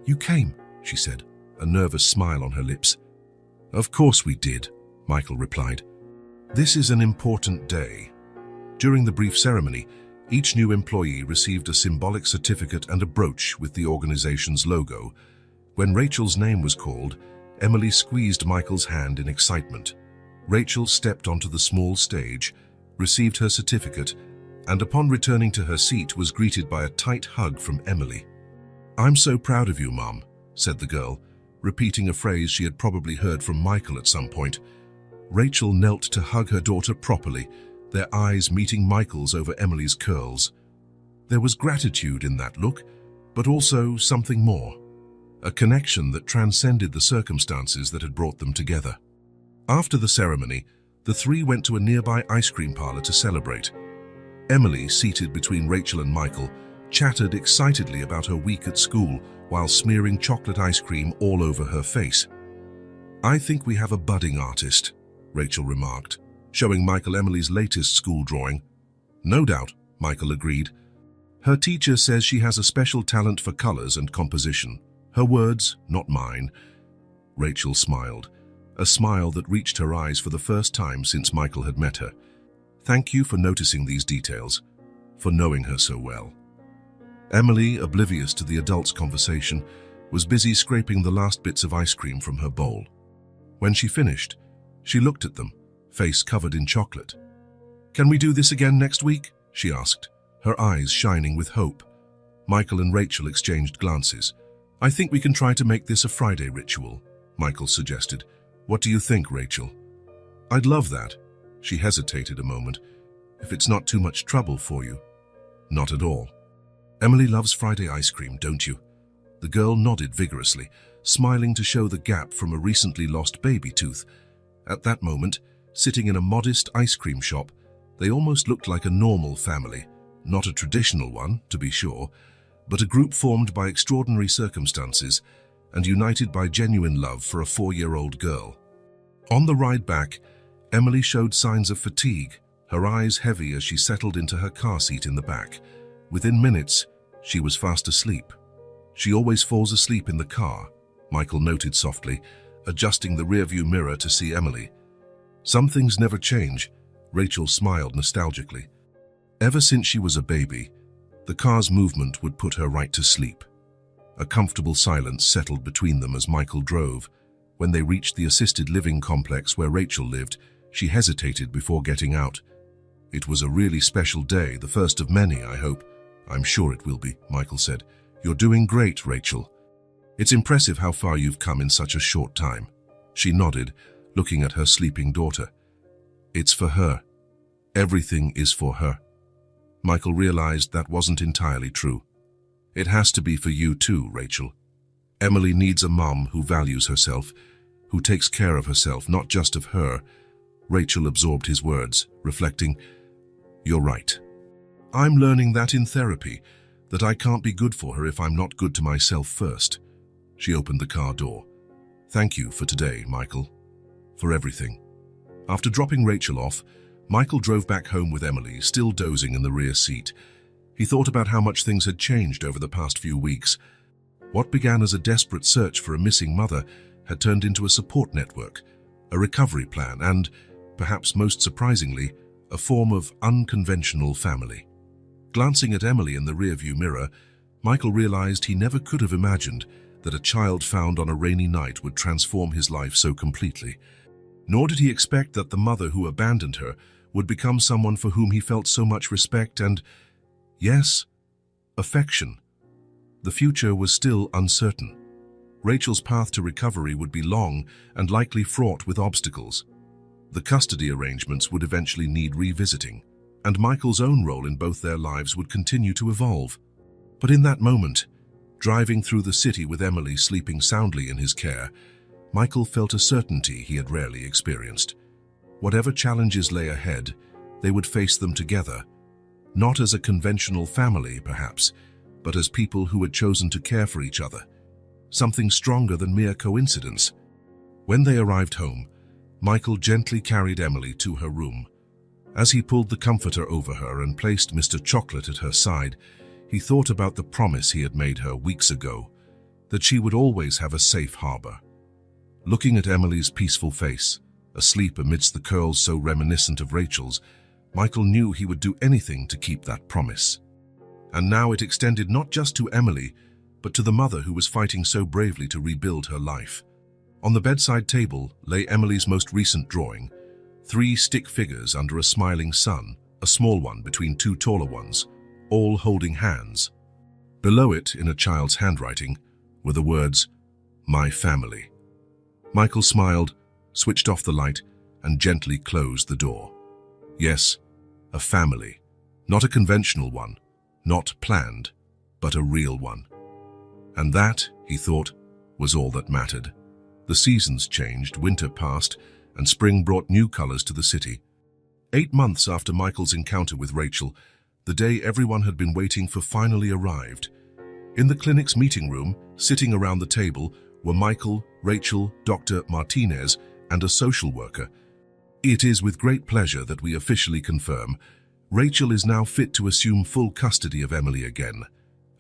"You came," she said, a nervous smile on her lips. "Of course we did," Michael replied. "This is an important day." During the brief ceremony, each new employee received a symbolic certificate and a brooch with the organization's logo. When Rachel's name was called, Emily squeezed Michael's hand in excitement. Rachel stepped onto the small stage, received her certificate, and upon returning to her seat was greeted by a tight hug from Emily. "I'm so proud of you, Mom," said the girl, repeating a phrase she had probably heard from Michael at some point. Rachel knelt to hug her daughter properly, their eyes meeting Michael's over Emily's curls. There was gratitude in that look, but also something more, a connection that transcended the circumstances that had brought them together. After the ceremony, the three went to a nearby ice cream parlor to celebrate. Emily, seated between Rachel and Michael, chattered excitedly about her week at school while smearing chocolate ice cream all over her face. "I think we have a budding artist," Rachel remarked, showing Michael Emily's latest school drawing. "No doubt," Michael agreed. "Her teacher says she has a special talent for colors and composition. Her words, not mine." Rachel smiled, a smile that reached her eyes for the first time since Michael had met her. "Thank you for noticing these details. for knowing her so well. Emily, oblivious to the adults' conversation, was busy scraping the last bits of ice cream from her bowl. When she finished, she looked at them, face covered in chocolate. "Can we do this again next week?" she asked, her eyes shining with hope. Michael and Rachel exchanged glances. "I think we can try to make this a Friday ritual," Michael suggested. "What do you think, Rachel?" "I'd love that." She hesitated a moment. "If it's not too much trouble for you." "Not at all." "Emily loves Friday ice cream, don't you?" The girl nodded vigorously, smiling to show the gap from a recently lost baby tooth. At that moment, sitting in a modest ice cream shop, they almost looked like a normal family. Not a traditional one, to be sure, but a group formed by extraordinary circumstances and united by genuine love for a 4-year-old girl. On the ride back, Emily showed signs of fatigue, her eyes heavy as she settled into her car seat in the back. Within minutes, she was fast asleep. "She always falls asleep in the car," Michael noted softly, adjusting the rearview mirror to see Emily. "Some things never change," Rachel smiled nostalgically. Ever since she was a baby, the car's movement would put her right to sleep. A comfortable silence settled between them as Michael drove. When they reached the assisted living complex where Rachel lived, she hesitated before getting out. "It was a really special day, the first of many, I hope." "I'm sure it will be," Michael said. "You're doing great, Rachel. It's impressive how far you've come in such a short time." She nodded, looking at her sleeping daughter. "It's for her. Everything is for her." Michael realized that wasn't entirely true. "It has to be for you too, Rachel. Emily needs a mom who values herself, who takes care of herself, not just of her." Rachel absorbed his words, reflecting, "You're right. I'm learning that in therapy, that I can't be good for her if I'm not good to myself first." She opened the car door. "Thank you for today, Michael. For everything." After dropping Rachel off, Michael drove back home with Emily, still dozing in the rear seat. He thought about how much things had changed over the past few weeks. What began as a desperate search for a missing mother had turned into a support network, a recovery plan, and, perhaps most surprisingly, a form of unconventional family. Glancing at Emily in the rearview mirror, Michael realized he never could have imagined that a child found on a rainy night would transform his life so completely. Nor did he expect that the mother who abandoned her would become someone for whom he felt so much respect and, yes, affection. The future was still uncertain. Rachel's path to recovery would be long and likely fraught with obstacles. The custody arrangements would eventually need revisiting, and Michael's own role in both their lives would continue to evolve. But in that moment, driving through the city with Emily sleeping soundly in his care, Michael felt a certainty he had rarely experienced. Whatever challenges lay ahead, they would face them together, not as a conventional family, perhaps, but as people who had chosen to care for each other, something stronger than mere coincidence. When they arrived home, Michael gently carried Emily to her room. As he pulled the comforter over her and placed Mr. Chocolate at her side, he thought about the promise he had made her weeks ago, that she would always have a safe harbor. Looking at Emily's peaceful face, asleep amidst the curls so reminiscent of Rachel's, Michael knew he would do anything to keep that promise. And now it extended not just to Emily, but to the mother who was fighting so bravely to rebuild her life. On the bedside table lay Emily's most recent drawing, 3 stick figures under a smiling sun, a small one between 2 taller ones, all holding hands. Below it, in a child's handwriting, were the words, "My family." Michael smiled, switched off the light, and gently closed the door. Yes, a family. Not a conventional one, not planned, but a real one. And that, he thought, was all that mattered. The seasons changed, winter passed, and spring brought new colors to the city. 8 months after Michael's encounter with Rachel, the day everyone had been waiting for finally arrived. In the clinic's meeting room, sitting around the table, were Michael, Rachel, Dr. Martinez, and a social worker. "It is with great pleasure that we officially confirm Rachel is now fit to assume full custody of Emily again,"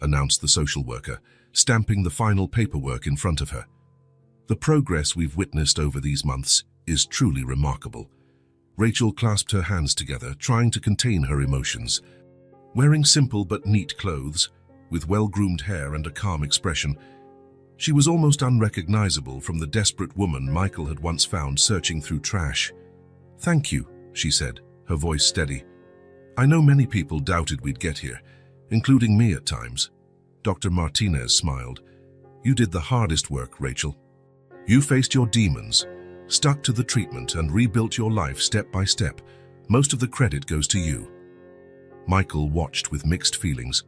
announced the social worker, stamping the final paperwork in front of her. "The progress we've witnessed over these months is truly remarkable." Rachel clasped her hands together, trying to contain her emotions. Wearing simple but neat clothes, with well-groomed hair and a calm expression, she was almost unrecognizable from the desperate woman Michael had once found searching through trash. "Thank you," she said, her voice steady. "I know many people doubted we'd get here, including me at times." Dr. Martinez smiled. "You did the hardest work, Rachel. You faced your demons, stuck to the treatment, and rebuilt your life step by step. Most of the credit goes to you." Michael watched with mixed feelings.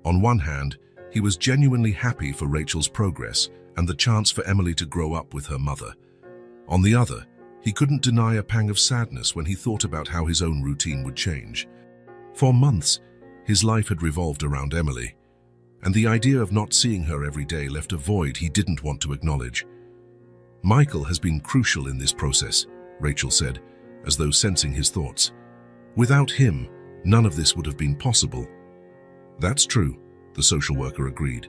On one hand, he was genuinely happy for Rachel's progress and the chance for Emily to grow up with her mother. On the other, he couldn't deny a pang of sadness when he thought about how his own routine would change. For months, his life had revolved around Emily, and the idea of not seeing her every day left a void he didn't want to acknowledge. "Michael has been crucial in this process," Rachel said, as though sensing his thoughts. "Without him, none of this would have been possible." "That's true," the social worker agreed.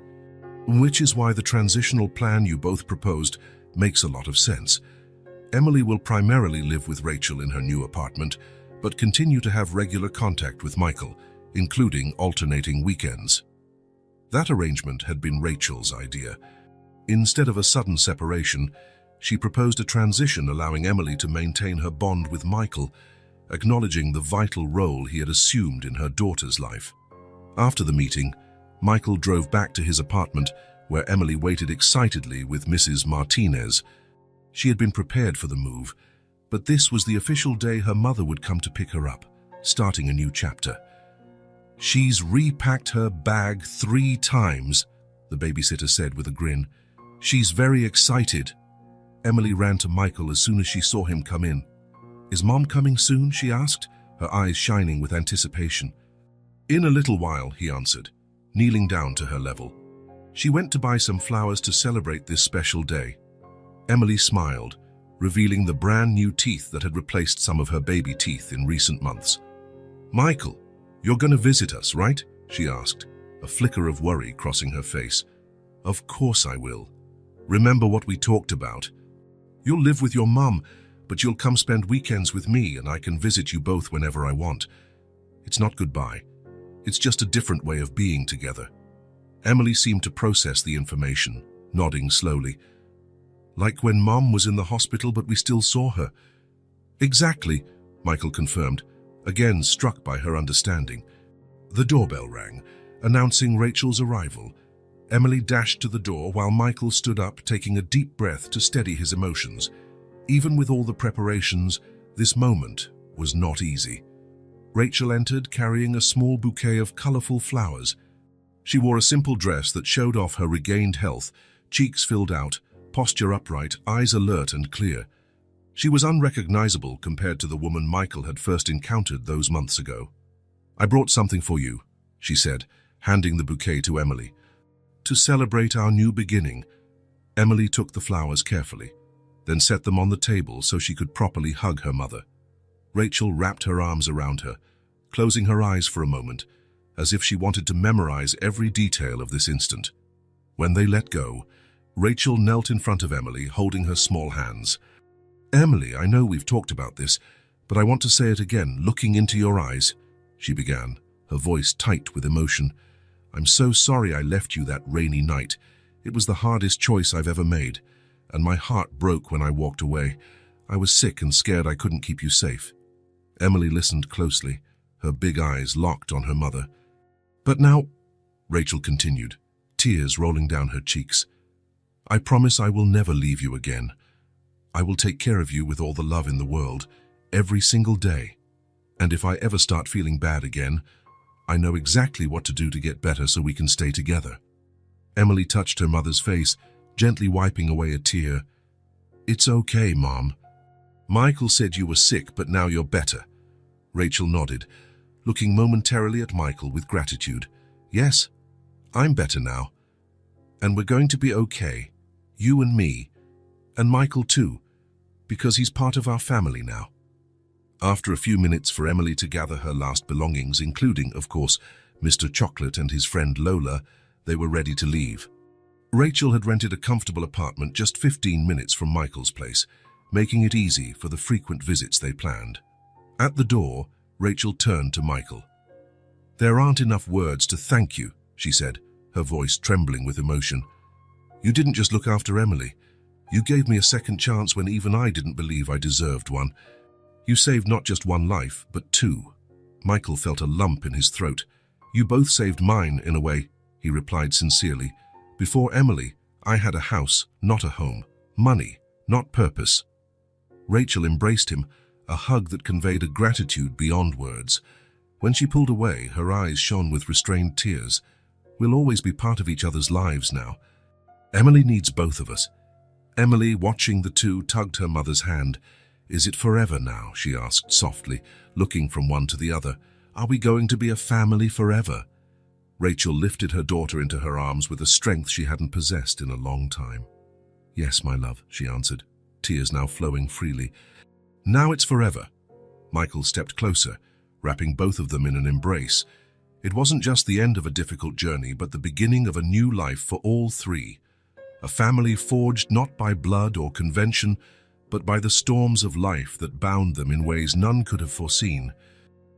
"Which is why the transitional plan you both proposed makes a lot of sense. Emily will primarily live with Rachel in her new apartment, but continue to have regular contact with Michael, including alternating weekends." That arrangement had been Rachel's idea. Instead of a sudden separation, she proposed a transition allowing Emily to maintain her bond with Michael, acknowledging the vital role he had assumed in her daughter's life. After the meeting, Michael drove back to his apartment, where Emily waited excitedly with Mrs. Martinez. She had been prepared for the move, but this was the official day her mother would come to pick her up, starting a new chapter. "She's repacked her bag 3 times, the babysitter said with a grin. "She's very excited." Emily ran to Michael as soon as she saw him come in. "Is Mom coming soon?" she asked, her eyes shining with anticipation. "In a little while," he answered, kneeling down to her level. "She went to buy some flowers to celebrate this special day." Emily smiled, revealing the brand new teeth that had replaced some of her baby teeth in recent months. "Michael, you're going to visit us, right?" she asked, a flicker of worry crossing her face. "Of course I will. Remember what we talked about. You'll live with your mum, but you'll come spend weekends with me and I can visit you both whenever I want. It's not goodbye. It's just a different way of being together." Emily seemed to process the information, nodding slowly. "Like when Mom was in the hospital but we still saw her." "Exactly," Michael confirmed, again struck by her understanding. The doorbell rang, announcing Rachel's arrival. Emily dashed to the door while Michael stood up, taking a deep breath to steady his emotions. Even with all the preparations, this moment was not easy. Rachel entered carrying a small bouquet of colorful flowers. She wore a simple dress that showed off her regained health, cheeks filled out, posture upright, eyes alert and clear. She was unrecognizable compared to the woman Michael had first encountered those months ago. "I brought something for you," she said, handing the bouquet to Emily. "To celebrate our new beginning." Emily took the flowers carefully, then set them on the table so she could properly hug her mother. Rachel wrapped her arms around her, closing her eyes for a moment, as if she wanted to memorize every detail of this instant. When they let go, Rachel knelt in front of Emily, holding her small hands. "Emily, I know we've talked about this, but I want to say it again, looking into your eyes," she began, her voice tight with emotion. "I'm so sorry I left you that rainy night. It was the hardest choice I've ever made, and my heart broke when I walked away. I was sick and scared I couldn't keep you safe." Emily listened closely, her big eyes locked on her mother. "But now," Rachel continued, tears rolling down her cheeks, "I promise I will never leave you again. I will take care of you with all the love in the world, every single day. And if I ever start feeling bad again, I know exactly what to do to get better so we can stay together." Emily touched her mother's face, gently wiping away a tear. "It's okay, Mom. Michael said you were sick, but now you're better." Rachel nodded, looking momentarily at Michael with gratitude. "Yes, I'm better now. And we're going to be okay, you and me, and Michael too, because he's part of our family now." After a few minutes for Emily to gather her last belongings, including, of course, Mr. Chocolate and his friend Lola, they were ready to leave. Rachel had rented a comfortable apartment just 15 minutes from Michael's place, making it easy for the frequent visits they planned. At the door, Rachel turned to Michael. "There aren't enough words to thank you," she said, her voice trembling with emotion. "You didn't just look after Emily. You gave me a second chance when even I didn't believe I deserved one. You saved not just one life, but two." Michael felt a lump in his throat. "You both saved mine, in a way," he replied sincerely. "Before Emily, I had a house, not a home. Money, not purpose." Rachel embraced him, a hug that conveyed a gratitude beyond words. When she pulled away, her eyes shone with restrained tears. "We'll always be part of each other's lives now. Emily needs both of us." Emily, watching the two, tugged her mother's hand. "Is it forever now?" she asked softly, looking from one to the other. "Are we going to be a family forever?" Rachel lifted her daughter into her arms with a strength she hadn't possessed in a long time. "Yes, my love," she answered, tears now flowing freely. "Now it's forever." Michael stepped closer, wrapping both of them in an embrace. It wasn't just the end of a difficult journey, but the beginning of a new life for all three. A family forged not by blood or convention, but by the storms of life that bound them in ways none could have foreseen.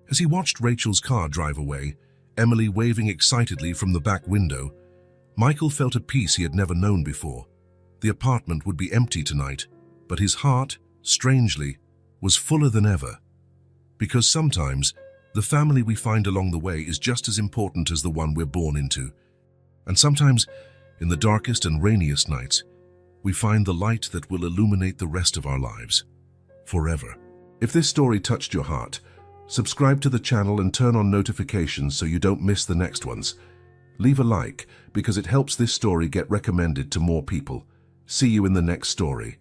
As he watched Rachel's car drive away, Emily waving excitedly from the back window, Michael felt a peace he had never known before. The apartment would be empty tonight, but his heart, strangely, was fuller than ever. Because sometimes, the family we find along the way is just as important as the one we're born into. And sometimes, in the darkest and rainiest nights, we find the light that will illuminate the rest of our lives, forever. If this story touched your heart, subscribe to the channel and turn on notifications so you don't miss the next ones. Leave a like, because it helps this story get recommended to more people. See you in the next story.